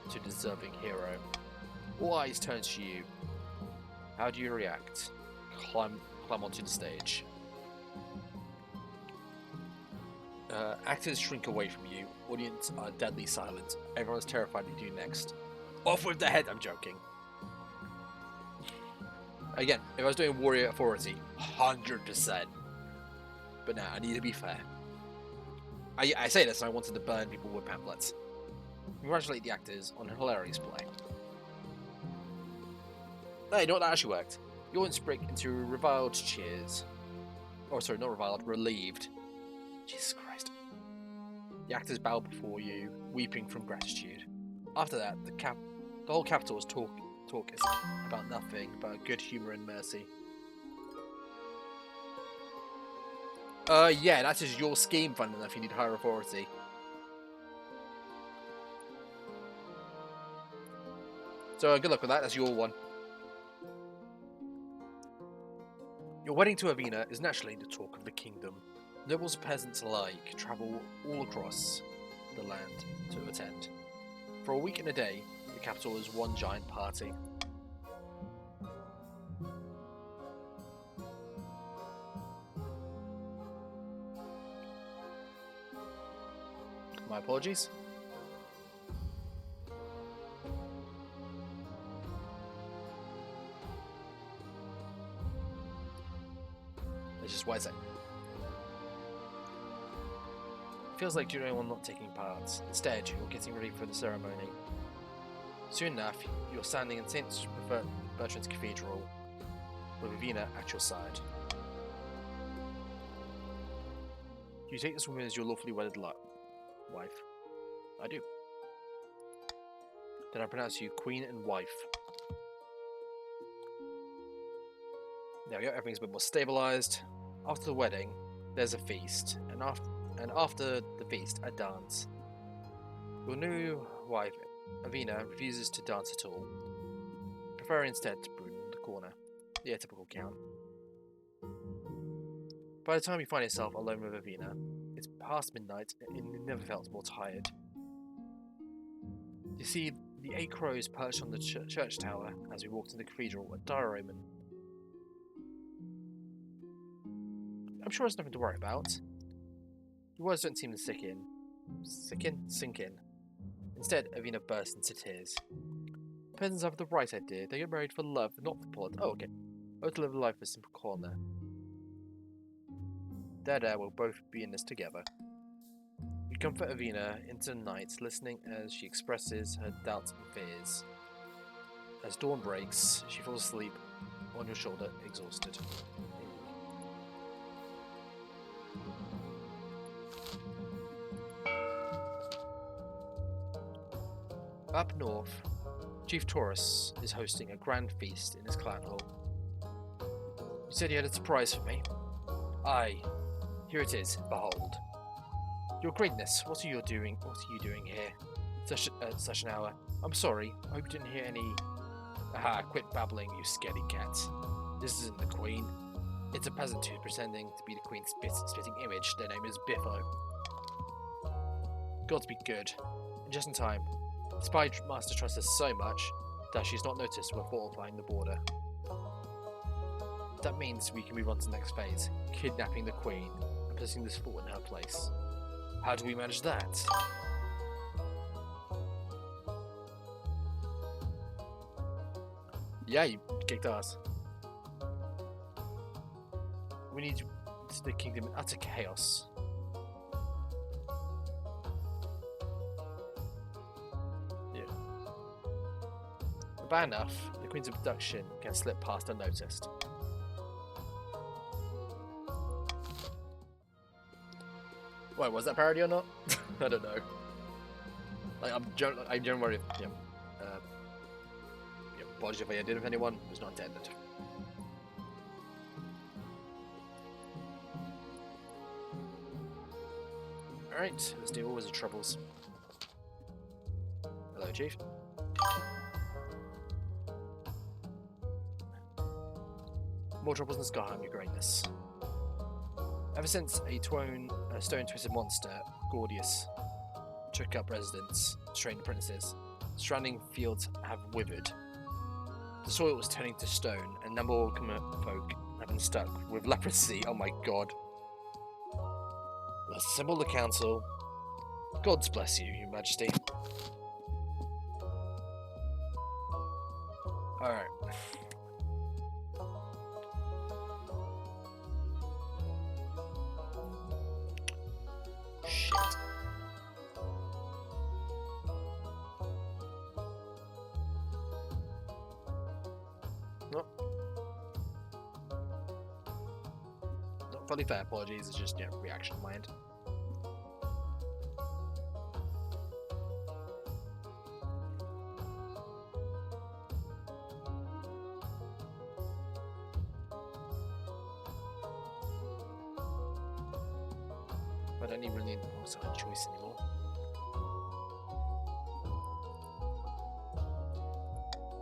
[SPEAKER 1] to a deserving hero. All eyes turn to you. How do you react? Climb onto the stage. Actors shrink away from you. Audience are deadly silent. Everyone's terrified what you do next. Off with the head! I'm joking. Again, if I was doing Warrior Authority, 100%. But now, I need to be fair. I say this and I wanted to burn people with pamphlets. Congratulate the actors on a hilarious play. Hey, you know what? That actually worked. The audience break into reviled cheers. Oh, sorry, not reviled, relieved. Jesus Christ. The actors bow before you, weeping from gratitude. After that, the whole Capitol's talk is about nothing but good humour and mercy. Yeah, that is your scheme, fun enough. You need higher authority. So good luck with that. That's your one. Your wedding to Avina is naturally the talk of the kingdom. Nobles and peasants alike travel all across the land to attend. For a week and a day, the capital is one giant party. My apologies. Let's just wise it. Feels like you're the only one not taking part. Instead, you're getting ready for the ceremony. Soon enough, you're standing in St. Bertrand's Cathedral with Avina at your side. You take this woman as your lawfully wedded wife. I do. Then I pronounce you queen and wife. There we go, everything's a bit more stabilised. After the wedding, there's a feast, and after the feast, a dance. Your new wife, Avina, refuses to dance at all, preferring instead to brood in the corner. The atypical count. By the time you find yourself alone with Avina, it's past midnight and you never felt more tired. You see the 8 crows perched on the church tower as we walked in the cathedral, a dire omen. I'm sure it's nothing to worry about. Your words don't seem to sink in. Sink in. Instead, Avina bursts into tears. Peasants have the right idea. They get married for love, not for blood. Oh, okay. Oh, to live a life of simple corner. There, we'll both be in this together. You comfort Avina into the night, listening as she expresses her doubts and fears. As dawn breaks, she falls asleep on your shoulder, exhausted. Up north, Chief Taurus is hosting a grand feast in his clan hall. You said you had a surprise for me? Aye, here it is, behold. Your greatness, what are you doing here? Such an hour. I'm sorry, I hope you didn't hear any... Aha, quit babbling, you scaredy cat. This isn't the queen. It's a peasant who's pretending to be the queen's spitting image. Their name is Biffo. Gods be good. And just in time. The spy master trusts us so much that she's not noticed we're fortifying the border. That means we can move on to the next phase, kidnapping the queen and placing this fort in her place. How do we manage that? Yeah, you kicked ass. We need the kingdom in utter chaos. bad enough, the Queen's abduction can slip past unnoticed. Wait, was that parody or not? I don't know. Like, I'm generally, apologies if I did with anyone. It was not intended. Alright, let's deal with wizard troubles. Hello, Chief. More troubles in Skyheim, your greatness. Ever since a stone-twisted monster, Gordius, took up residence, trained apprentices, surrounding fields have withered. The soil was turning to stone, and a number of common folk have been stuck with leprosy. Oh my god. Assemble the council. Gods bless you, Your Majesty. Alright. Shit. No. Not fully fair, apologies, it's just, reaction on my end. I don't even really also have a choice anymore.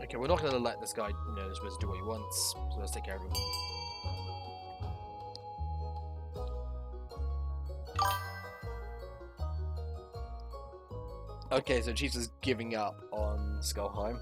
[SPEAKER 1] Okay, we're not going to let this guy, this wizard do what he wants, so let's take care of him. Okay, so Chiefs is giving up on Skullheim.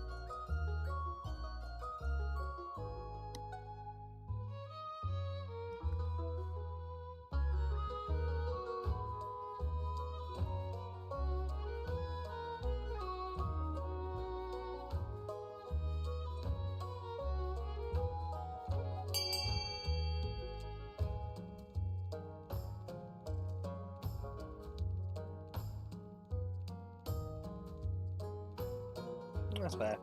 [SPEAKER 1] That's fair.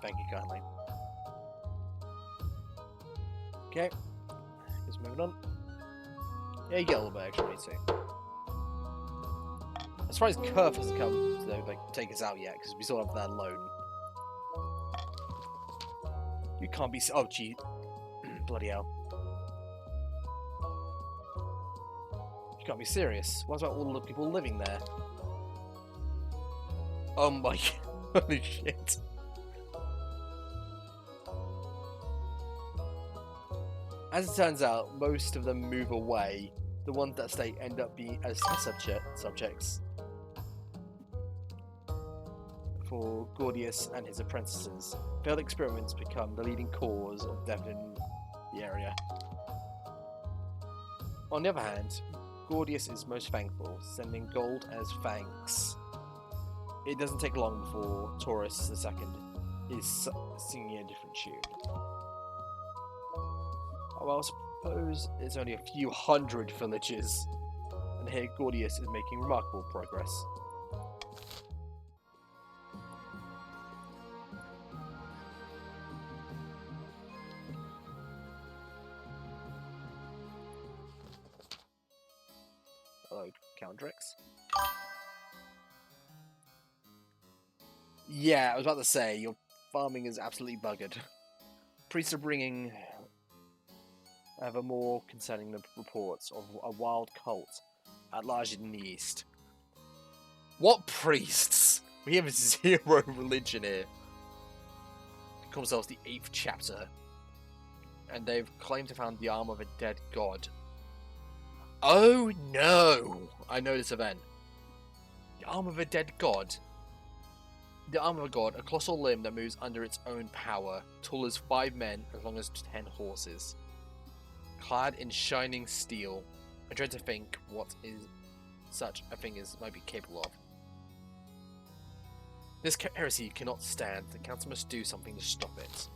[SPEAKER 1] Thank you kindly. Okay. Just moving on. Yeah, you get a little bit extra, me too. As far as Kerf hasn't come to take us out yet, because we still have that loan. You can't be. Oh, gee. Bloody hell. You can't be serious. What about all the people living there? Oh my god. Holy shit. As it turns out, most of them move away. The ones that stay end up being as subjects for Gordius and his apprentices. Failed experiments become the leading cause of death in the area. On the other hand, Gordius is most thankful, sending gold as thanks. It doesn't take long before Taurus II is singing a different tune. Well, I suppose it's only a few hundred villages, and here Gordius is making remarkable progress. Hello, Count Drix. Yeah, I was about to say, your farming is absolutely buggered. Priests are bringing ever more concerning the reports of a wild cult at large in the east. What priests? We have zero religion here. They call themselves the 8th chapter, and they've claimed to found the arm of a dead god. Oh no! I know this event. The arm of a dead god. The arm of a god, a colossal limb that moves under its own power, tall as 5 men, as long as 10 horses. Clad in shining steel. I dread to think what is such a thing as might be capable of. This heresy cannot stand. The council must do something to stop it.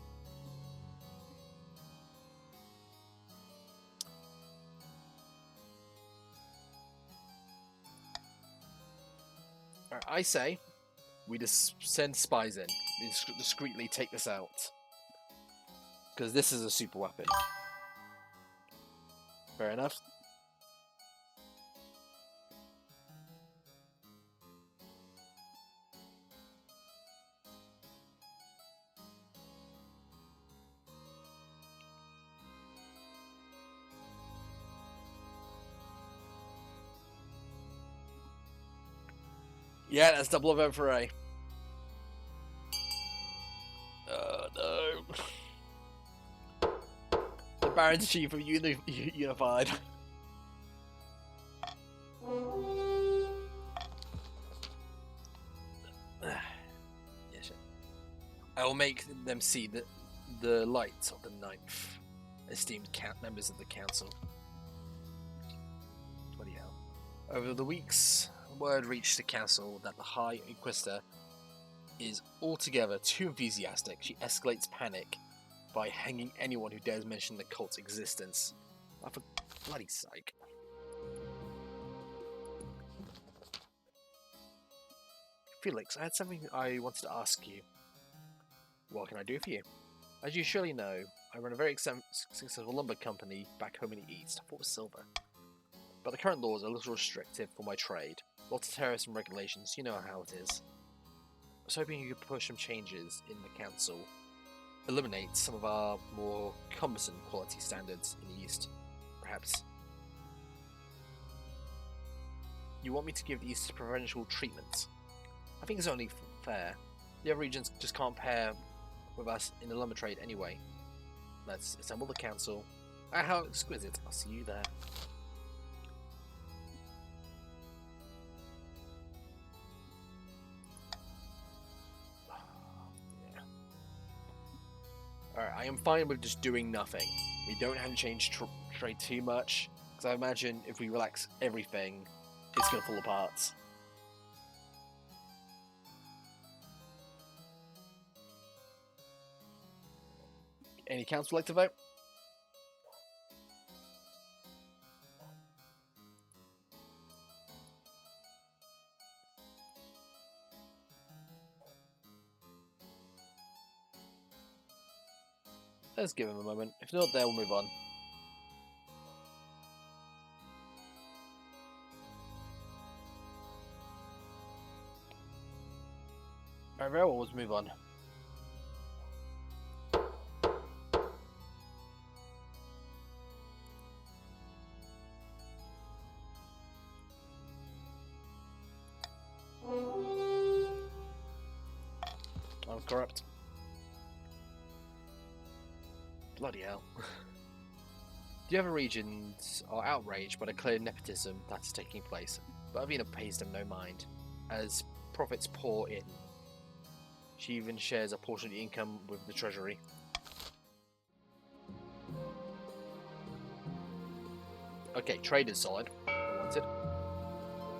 [SPEAKER 1] Alright, I say we just send spies in. We discreetly take this out. Because this is a super weapon. Fair enough. Yeah, that's double event for A. Oh no. The Baron's Chief of Unified. Yeah, sure. I will make them see the light of the ninth, esteemed members of the council. Bloody hell. Over the weeks, word reached the council that the High Inquisitor is altogether too enthusiastic. She escalates panic by hanging anyone who dares mention the cult's existence. Oh, for bloody sake. Felix, I had something I wanted to ask you. What can I do for you? As you surely know, I run a very successful lumber company back home in the east, Fort Silver. But the current laws are a little restrictive for my trade. Lots of tariffs and regulations, you know how it is. I was hoping you could push some changes in the council, eliminate some of our more cumbersome quality standards in the east, perhaps. You want me to give the east preferential treatment? I think it's only fair. The other regions just can't pair with us in the lumber trade anyway. Let's assemble the council. Ah, how exquisite. I'll see you there. Alright, I am fine with just doing nothing. We don't have to change trade too much, because I imagine if we relax everything, it's going to fall apart. Any council like to vote? Let's give him a moment. If not, there we'll move on. Alright, very well, let's move on. I'm corrupt. Bloody hell. The other regions are outraged by the clear nepotism that is taking place, but Avina pays them no mind, as profits pour in. She even shares a portion of the income with the treasury. Okay, trade is solid. I wanted.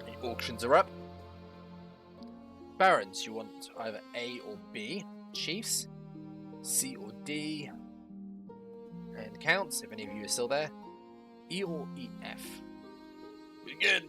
[SPEAKER 1] The auctions are up. Barons, you want either A or B. Chiefs, C or D. And counts, if any of you are still there. E or EF. Begin!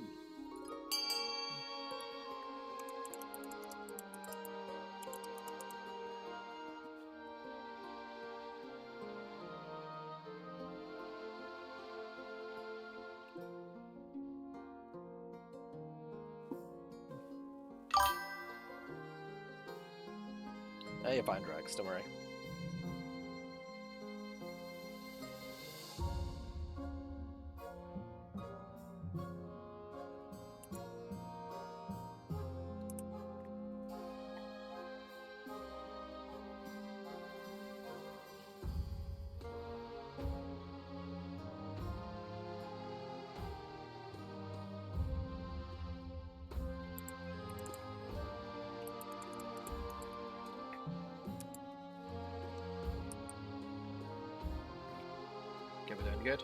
[SPEAKER 1] You're fine, Drax, don't worry. Okay, we're doing good.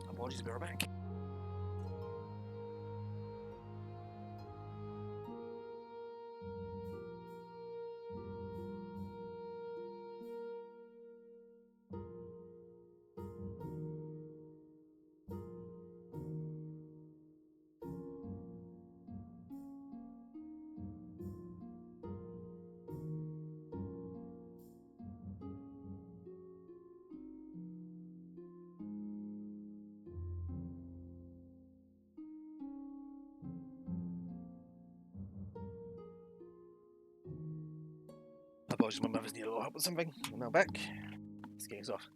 [SPEAKER 1] Apologies, be right back. Apologies, my mother's need a little help with something. I'm now back. Let's get things off.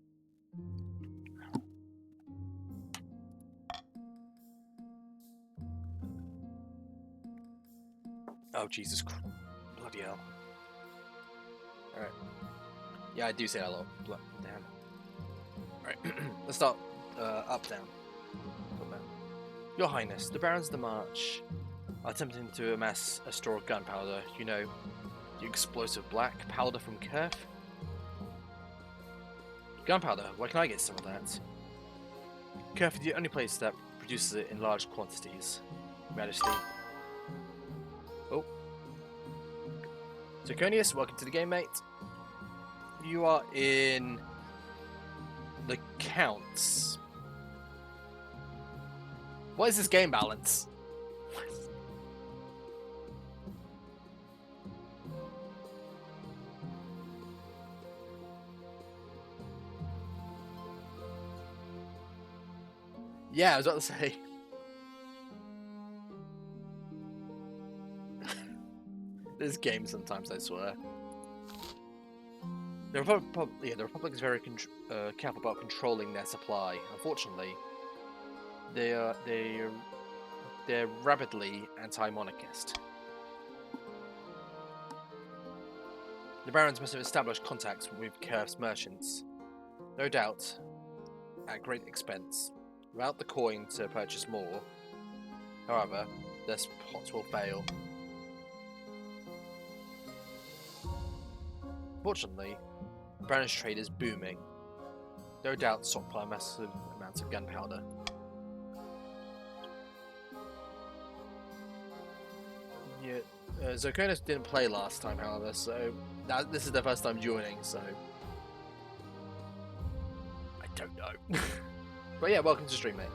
[SPEAKER 1] Oh, Jesus Christ. Bloody hell. Alright. Yeah, I do say that a lot. Damn. Alright, let's start up, down. Up, down. Your Highness, the Barons of the March are attempting to amass a store of gunpowder. You know, the explosive black powder from Kerf. Gunpowder, where can I get some of that? Kerf is the only place that produces it in large quantities, Majesty. Oh. Zirconius, welcome to the game, mate. You are in the Counts. What is this game balance? Yeah, I was about to say. This game sometimes, I swear. The Republic is very careful about controlling their supply. Unfortunately, they're rabidly anti-monarchist. The Barons must have established contacts with Kerf's merchants, no doubt at great expense, without the coin to purchase more. However, their plots will fail. Fortunately, the Baron's trade is booming. No doubt stockpile massive amounts of gunpowder. Yeah, Zirconius didn't play last time, however, so this is the first time joining, so I don't know. But yeah, welcome to stream, mate.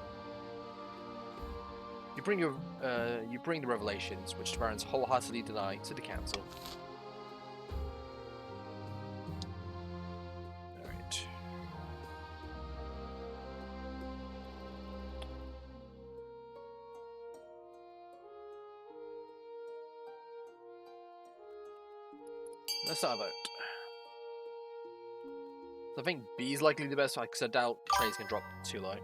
[SPEAKER 1] You bring the revelations, which the Barons wholeheartedly deny, to the council. Alright. Let's start a vote. So I think B is likely the best, because I doubt trades can drop too low.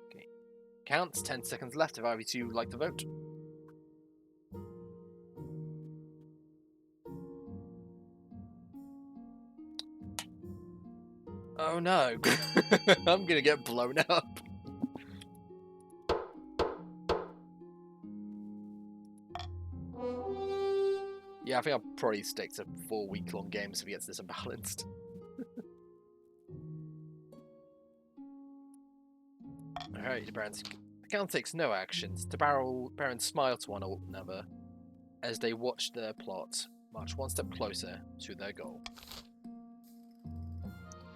[SPEAKER 1] Okay. Counts, 10 seconds left if either of you would like to vote. Oh no, I'm gonna get blown up. Yeah, I think I'll probably stick to 4-week-long games if he gets this unbalanced. Alright, the Barons. The Count takes no actions. The Barons smile to one another as they watch their plot march one step closer to their goal.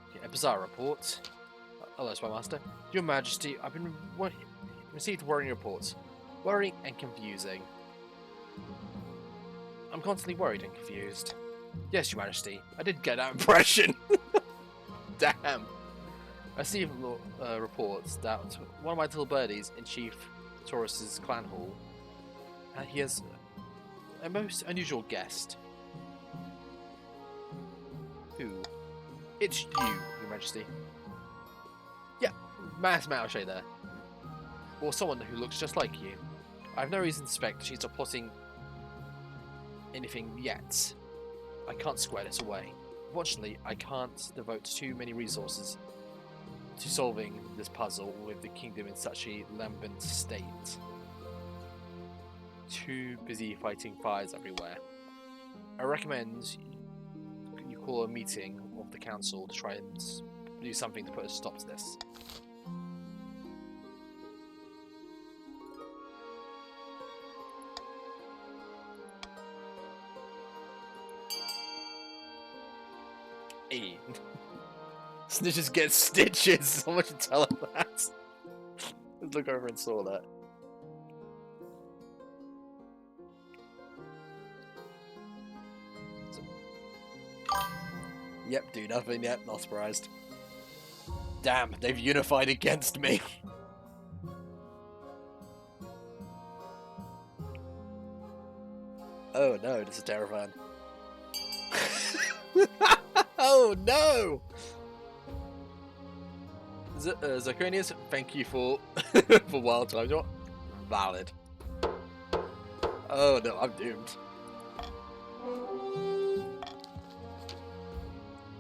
[SPEAKER 1] Okay, a bizarre report. Hello, Spymaster. Your Majesty, I've been received worrying reports. Worrying and confusing. I'm constantly worried and confused. Yes, Your Majesty, I did get that impression. Damn. I received reports that one of my little birdies in Chief Taurus's clan hall, he has a most unusual guest. Who? It's you, Your Majesty. Yeah, mass Maoshe there. Or someone who looks just like you. I have no reason to suspect she's not plotting anything yet. I can't square this away. Unfortunately, I can't devote too many resources to solving this puzzle with the kingdom in such a lambent state. Too busy fighting fires everywhere. I recommend you call a meeting of the council to try and do something to put a stop to this. Hey. Snitches get stitches. Someone should tell him that. Let's look over and saw that. Yep, do nothing. Yep, not surprised. Damn, they've unified against me. Oh no, this is terrifying. Oh no! Zirconius, thank you for for wild times. What? Valid. Oh no, I'm doomed.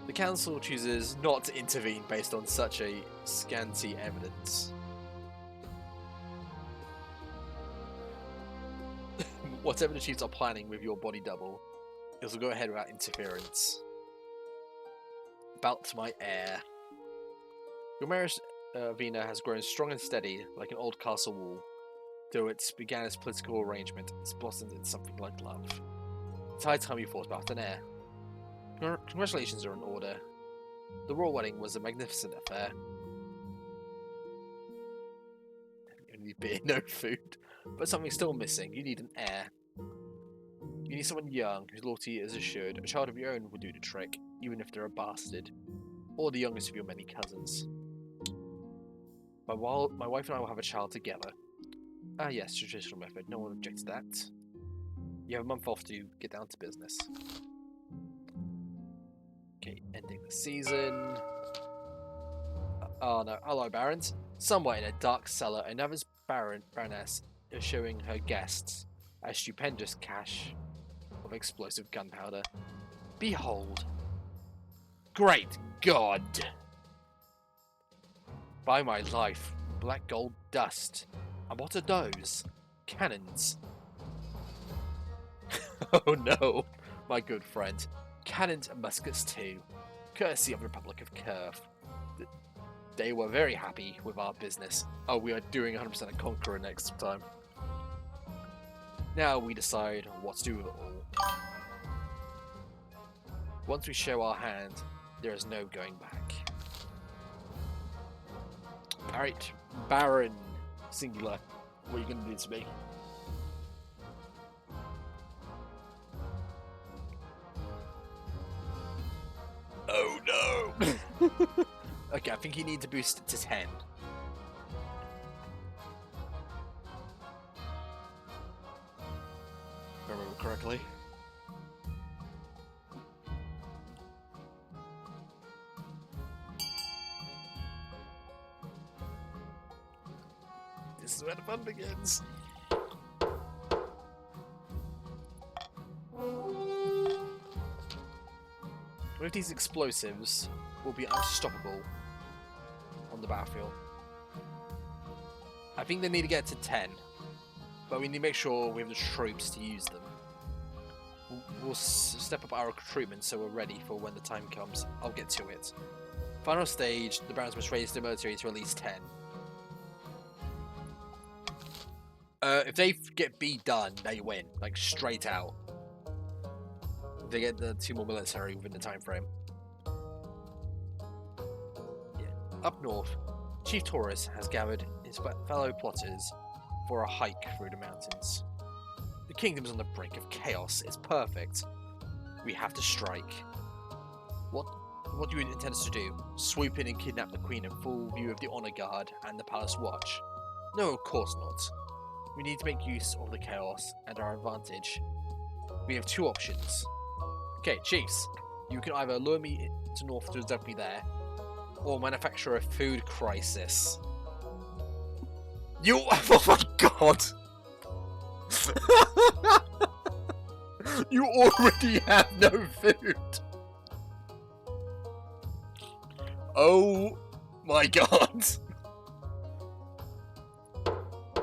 [SPEAKER 1] The council chooses not to intervene based on such a scanty evidence. Whatever the chiefs are planning with your body double, it will go ahead without interference. About my heir. Your marriage, Vina, has grown strong and steady, like an old castle wall. Though it began as political arrangement, it's blossomed into something like love. It's high time you thought about an heir. Congratulations are in order. The royal wedding was a magnificent affair. Only beer, no food. But something's still missing. You need an heir. You need someone young, whose loyalty is assured. A child of your own will do the trick, even if they're a bastard. Or the youngest of your many cousins. My wife and I will have a child together. Ah yes, traditional method. No one objects to that. You have a month off to get down to business. Okay, ending the season. Oh no, hello barons. Somewhere in a dark cellar, another baroness is showing her guests a stupendous cache of explosive gunpowder. Behold. Great God! By my life, black gold dust. And what are those? Cannons. Oh no, my good friend. Cannons and muskets too, courtesy of the Republic of Curve. They were very happy with our business. Oh, we are doing 100% a Conqueror next time. Now we decide what to do with it all. Once we show our hand, there is no going back. Alright, Baron, singular, what are you going to do to me? Oh no! Okay, I think you need to boost it to 10. If I remember correctly. This is where the fun begins. With these explosives, we'll be unstoppable on the battlefield. I think they need to get to 10, but we need to make sure we have the troops to use them. We'll step up our recruitment so we're ready for when the time comes. I'll get to it. Final stage, the barons must raise their military to at least 10. If they get B done, they win, like straight out. They get the 2 more military within the time frame. Yeah. Up north, Chief Taurus has gathered his fellow plotters for a hike through the mountains. The kingdom's on the brink of chaos. It's perfect. We have to strike. What do you intend us to do? Swoop in and kidnap the queen in full view of the honor guard and the palace watch? No, of course not. We need to make use of the chaos and our advantage. We have 2 options. Okay, chiefs, you can either lure me to north to dump me there, or manufacture a food crisis. You, oh my god! You already have no food! Oh my god!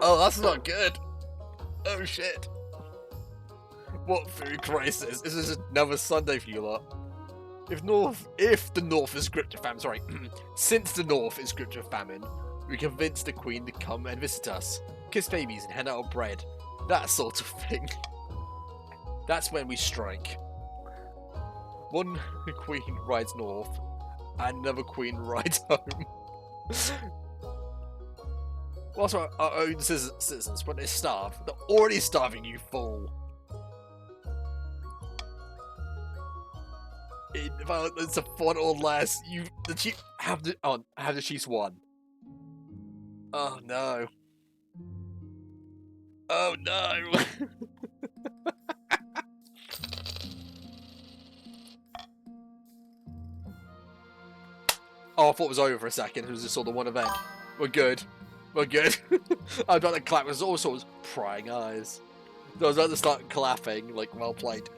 [SPEAKER 1] Oh, that's not good! Oh shit! What food crisis? This is another Sunday for you lot. If the North is gripped with famine, sorry, since the North is gripped with famine, we convince the Queen to come and visit us, kiss babies and hand out bread, that sort of thing. That's when we strike. One queen rides north, and another queen rides home. Whilst our own citizens, when they starve, they're already starving, you fool. It's a font or less. The chief have the Chiefs won. Oh no. Oh no. Oh, I thought it was over for a second. It was just sort of one event. We're good. We're good. I was about to clap. It was all sorts of prying eyes. I was about to start clapping, like, well played.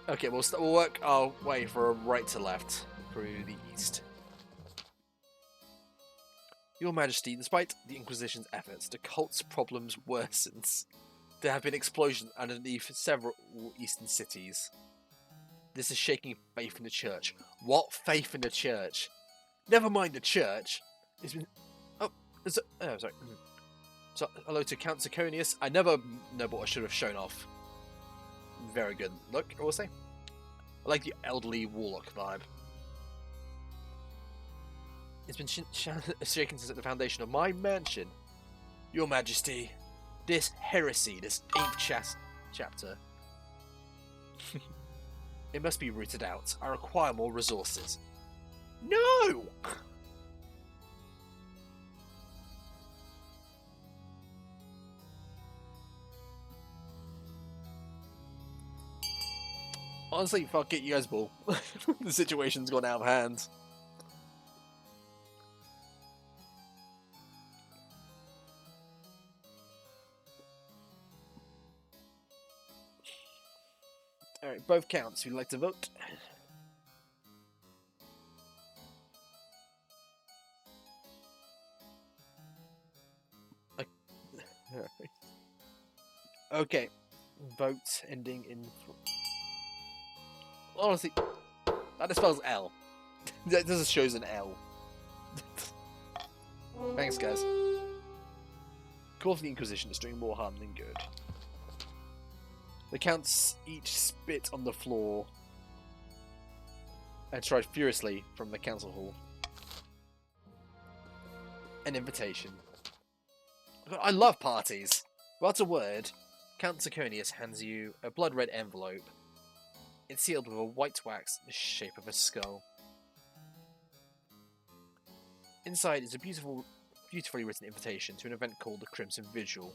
[SPEAKER 1] Okay, we'll work our way from right to left through the east. Your Majesty, despite the Inquisition's efforts, the cult's problems worsens. There have been explosions underneath several eastern cities. This is shaking faith in the church. What faith in the church? Never mind the church. It's been... Oh, sorry. So, hello to Count Zirconius. I never know what I should have shown off. Very good look, I will say. I like the elderly warlock vibe. It's been shaken since the foundation of my mansion. Your Majesty, this heresy, this 8th chapter. It must be rooted out. I require more resources. No! Honestly, fuck it, you guys ball. The situation's gone out of hand. Alright, both counts. Would you like to vote? Okay. Vote ending in... Honestly, that spells L. That just shows an L. Thanks, guys. Call for the Inquisition is doing more harm than good. The counts each spit on the floor and stride furiously from the council hall. An invitation. I love parties. Without a word, Count Zirconius hands you a blood-red envelope. It's sealed with a white wax in the shape of a skull. Inside is a beautifully written invitation to an event called the Crimson Vigil,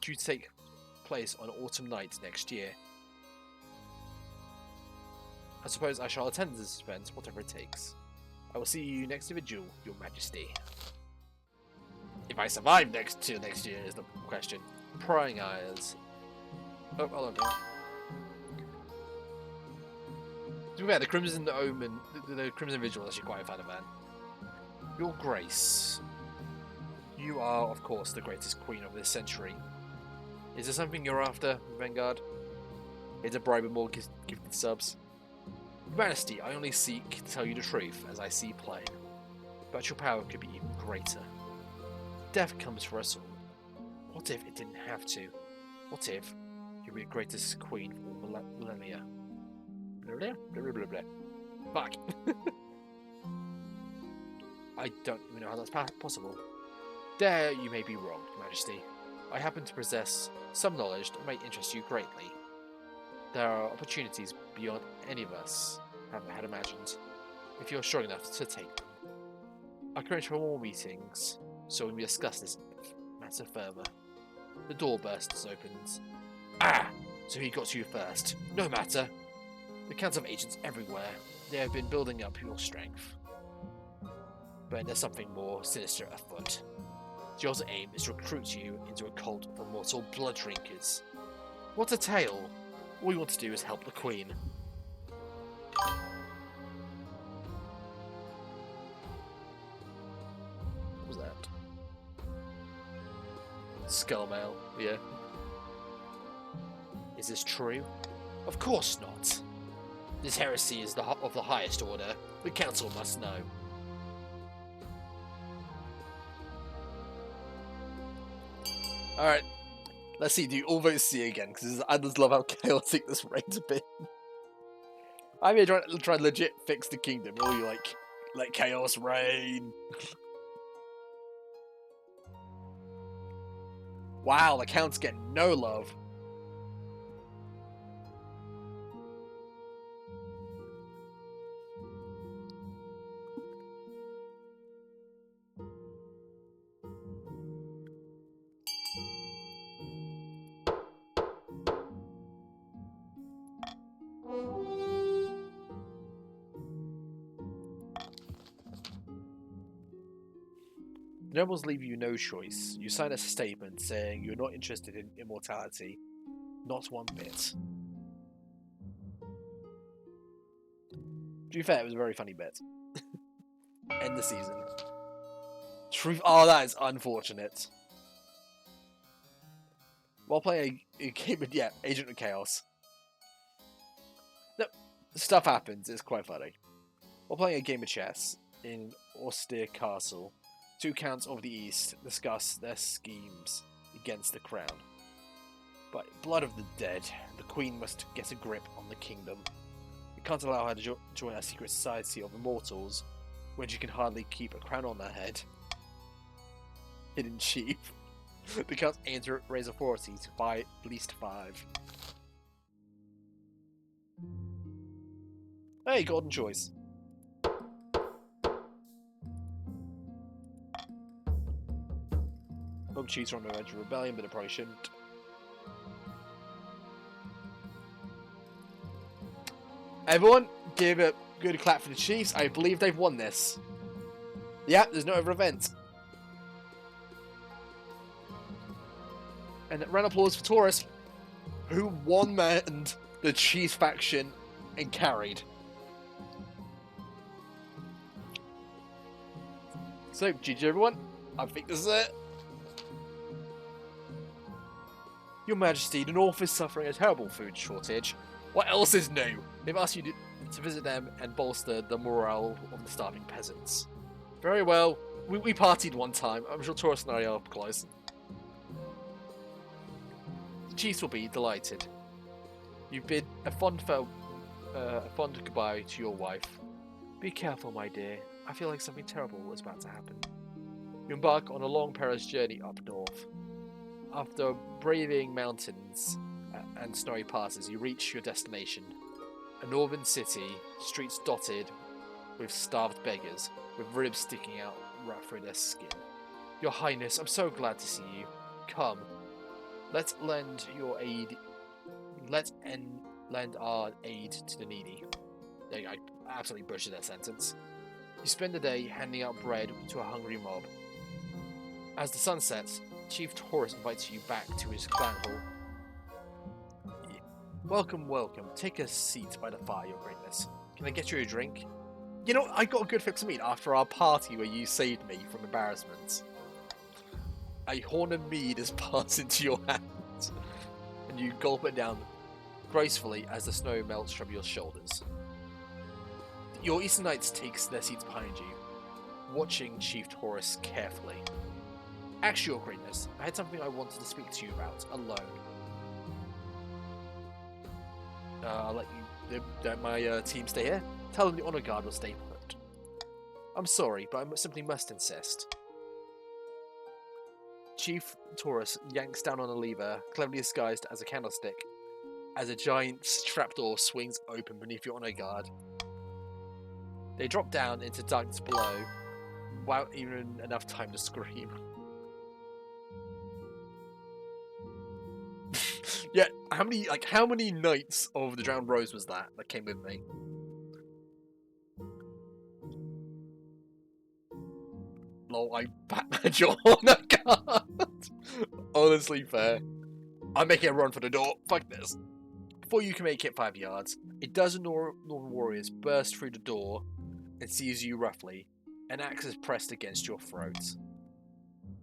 [SPEAKER 1] due to take place on autumn night next year. I suppose I shall attend this event, whatever it takes. I will see you next vigil, Your Majesty. If I survive next year is the question. Prying eyes. Oh, hold on. To be fair, the Crimson Omen, the Crimson Vigil is actually quite a fan of man. Your Grace, you are, of course, the greatest queen of this century. Is there something you're after, Vanguard? Is a bribe with more gifted subs? Your Majesty, I only seek to tell you the truth, as I see plain. But your power could be even greater. Death comes for us all. What if it didn't have to? What if you were the greatest queen for millennia? Blah, blah, blah, blah. Fuck. I don't even know how that's possible. There you may be wrong, Your Majesty. I happen to possess some knowledge that might interest you greatly. There are opportunities beyond any of us had imagined, if you're strong enough to take them. I arrange for more meetings, so we may discuss this matter further. The door bursts open. Ah! So he got to you first. No matter. The counts of agents everywhere. They have been building up your strength. But there's something more sinister afoot. Joel's aim is to recruit you into a cult of immortal blood drinkers. What a tale! All you want to do is help the Queen. What was that? Skull mail, yeah. Is this true? Of course not. This heresy is of the highest order. The council must know. Alright, let's see, do you all vote C again? Because I just love how chaotic this reign's been. I'm here trying to legit fix the kingdom, or you like, let chaos reign. Wow, the count's getting no love. nobles leave you no choice. You sign a statement saying you're not interested in immortality. Not one bit. To be fair, it was a very funny bit. End the season. Truth. Oh, that is unfortunate. While playing a game of, Agent of Chaos. No, stuff happens, it's quite funny. While playing a game of chess in austere castle, two counts of the east discuss their schemes against the crown. By blood of the dead, the queen must get a grip on the kingdom. We can't allow her to join our secret society of immortals when she can hardly keep a crown on her head. Hidden chief. The count aims to raise authority to buy at least 5. Hey, golden choice. Hope cheats on the edge of rebellion, but I probably shouldn't. Everyone, give a good clap for the Chiefs. I believe they've won this. Yeah, there's no other event. And round of applause for Taurus, who one-manned the Chiefs faction and carried. So, GG everyone. I think this is it. Your Majesty, the North is suffering a terrible food shortage. What else is new? They've asked you to visit them and bolster the morale of the starving peasants. Very well. We partied one time. I'm sure Taurus and I are close. The Chiefs will be delighted. You bid a fond goodbye to your wife. Be careful, my dear. I feel like something terrible is about to happen. You embark on a long perilous journey up north. After braving mountains and snowy passes, you reach your destination. A northern city, streets dotted with starved beggars, with ribs sticking out right through their skin. Your Highness, I'm so glad to see you. Come, let's lend our aid to the needy. There you go, I absolutely butchered that sentence. You spend the day handing out bread to a hungry mob. As the sun sets, Chief Taurus invites you back to his clan hall. Yeah. Welcome, welcome. Take a seat by the fire, Your Greatness. Can I get you a drink? You know, I got a good fix of mead after our party where you saved me from embarrassment. A horn of mead is passed into your hand, and you gulp it down gracefully as the snow melts from your shoulders. Your Eastern Knights take their seats behind you, watching Chief Taurus carefully. Actually, Your Greatness, I had something I wanted to speak to you about, alone. I'll let my team stay here. Tell them the Honor Guard will stay put. I'm sorry, but I simply must insist. Chief Taurus yanks down on a lever, cleverly disguised as a candlestick, as a giant trapdoor swings open beneath your Honor Guard. They drop down into darkness below, without even enough time to scream. Yeah, how many Knights of the Drowned Rose was that came with me? Lol, I Batman your Honor Guard. Honestly fair. I'm making a run for the door. Fuck this. Before you can make it 5 yards, a dozen Northern warriors burst through the door and seize you roughly. An axe is pressed against your throat.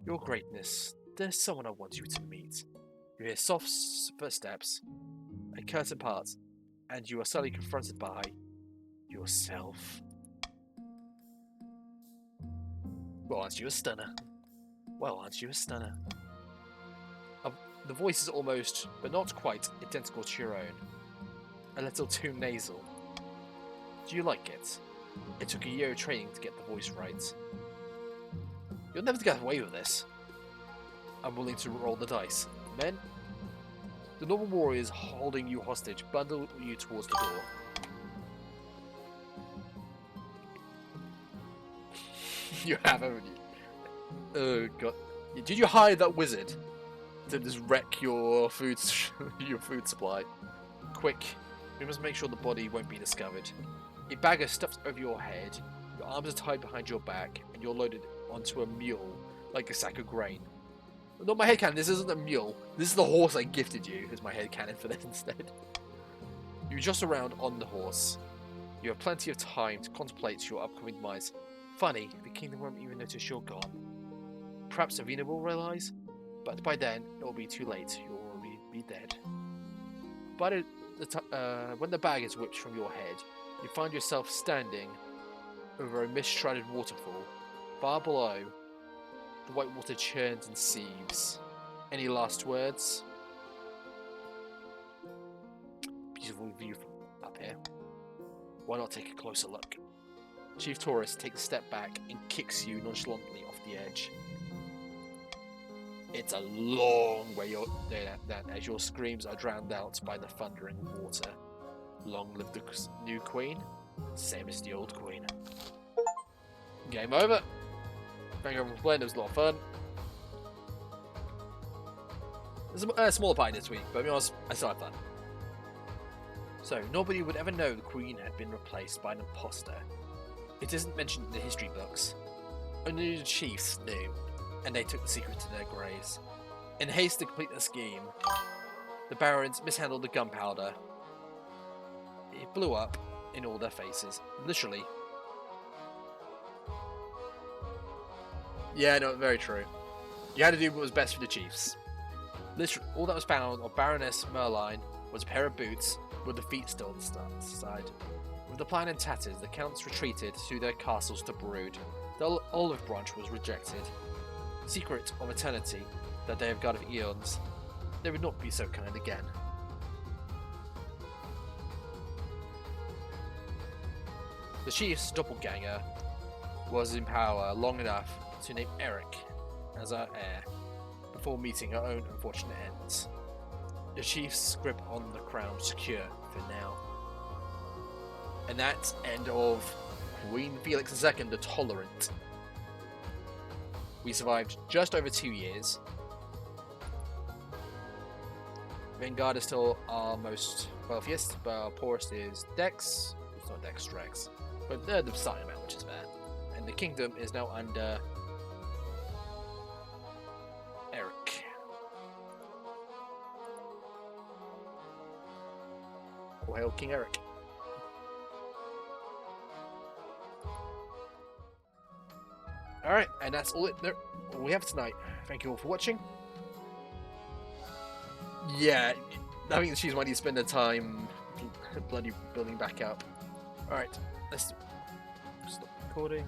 [SPEAKER 1] Your Greatness, there's someone I want you to meet. You hear soft footsteps, a curtain parts, and you are suddenly confronted by yourself. Well, aren't you a stunner? Well, aren't you a stunner? The voice is almost, but not quite, identical to your own. A little too nasal. Do you like it? It took a year of training to get the voice right. You'll never get away with this. I'm willing to roll the dice. Men, the Northern warriors holding you hostage bundle you towards the door. You have, haven't you? Oh god. Did you hire that wizard to just wreck your food supply? Quick, we must make sure the body won't be discovered. A bag is stuffed over your head, your arms are tied behind your back, and you're loaded onto a mule like a sack of grain. Not my headcanon, this isn't a mule. This is the horse I gifted you, is my headcanon for this instead. You adjust around on the horse. You have plenty of time to contemplate your upcoming demise. Funny, the kingdom won't even notice you're gone. Perhaps Avina will realise, but by then it will be too late. You'll already be dead. But when the bag is whipped from your head, you find yourself standing over a mist-shrouded waterfall. Far below, the white water churns and seethes. Any last words? Beautiful view from up here. Why not take a closer look? Chief Taurus takes a step back and kicks you nonchalantly off the edge. It's a long way then, as your screams are drowned out by the thundering water. Long live the new queen, same as the old queen. Game over. Thank you everyone for playing, it was a lot of fun. There's a smaller party this week, but to be honest, I still had fun. So, nobody would ever know the queen had been replaced by an imposter. It isn't mentioned in the history books. Only the chiefs knew, and they took the secret to their graves. In haste to complete the scheme, the barons mishandled the gunpowder. It blew up in all their faces. Literally. Yeah, no, very true. You had to do what was best for the chiefs. Literally, all that was found of Baroness Merline was a pair of boots with the feet still on the side. With the plan in tatters, the counts retreated to their castles to brood. The olive branch was rejected. Secret of eternity, that they have God of eons, they would not be so kind again. The chief's doppelganger was in power long enough to name Eric as her heir, before meeting her own unfortunate ends. The chief's grip on the crown secure for now. And that's end of Queen Felix II the Tolerant. We survived just over 2 years. Vanguard is still our most wealthiest, but our poorest is Dex. It's not Dex, Drex. But they're the starting amount, which is fair. And the kingdom is now under Eric. All hail King Eric. Alright, and that's all we have tonight. Thank you all for watching. Yeah, I think she's might need to spend the time bloody building back up. Alright, let's stop recording.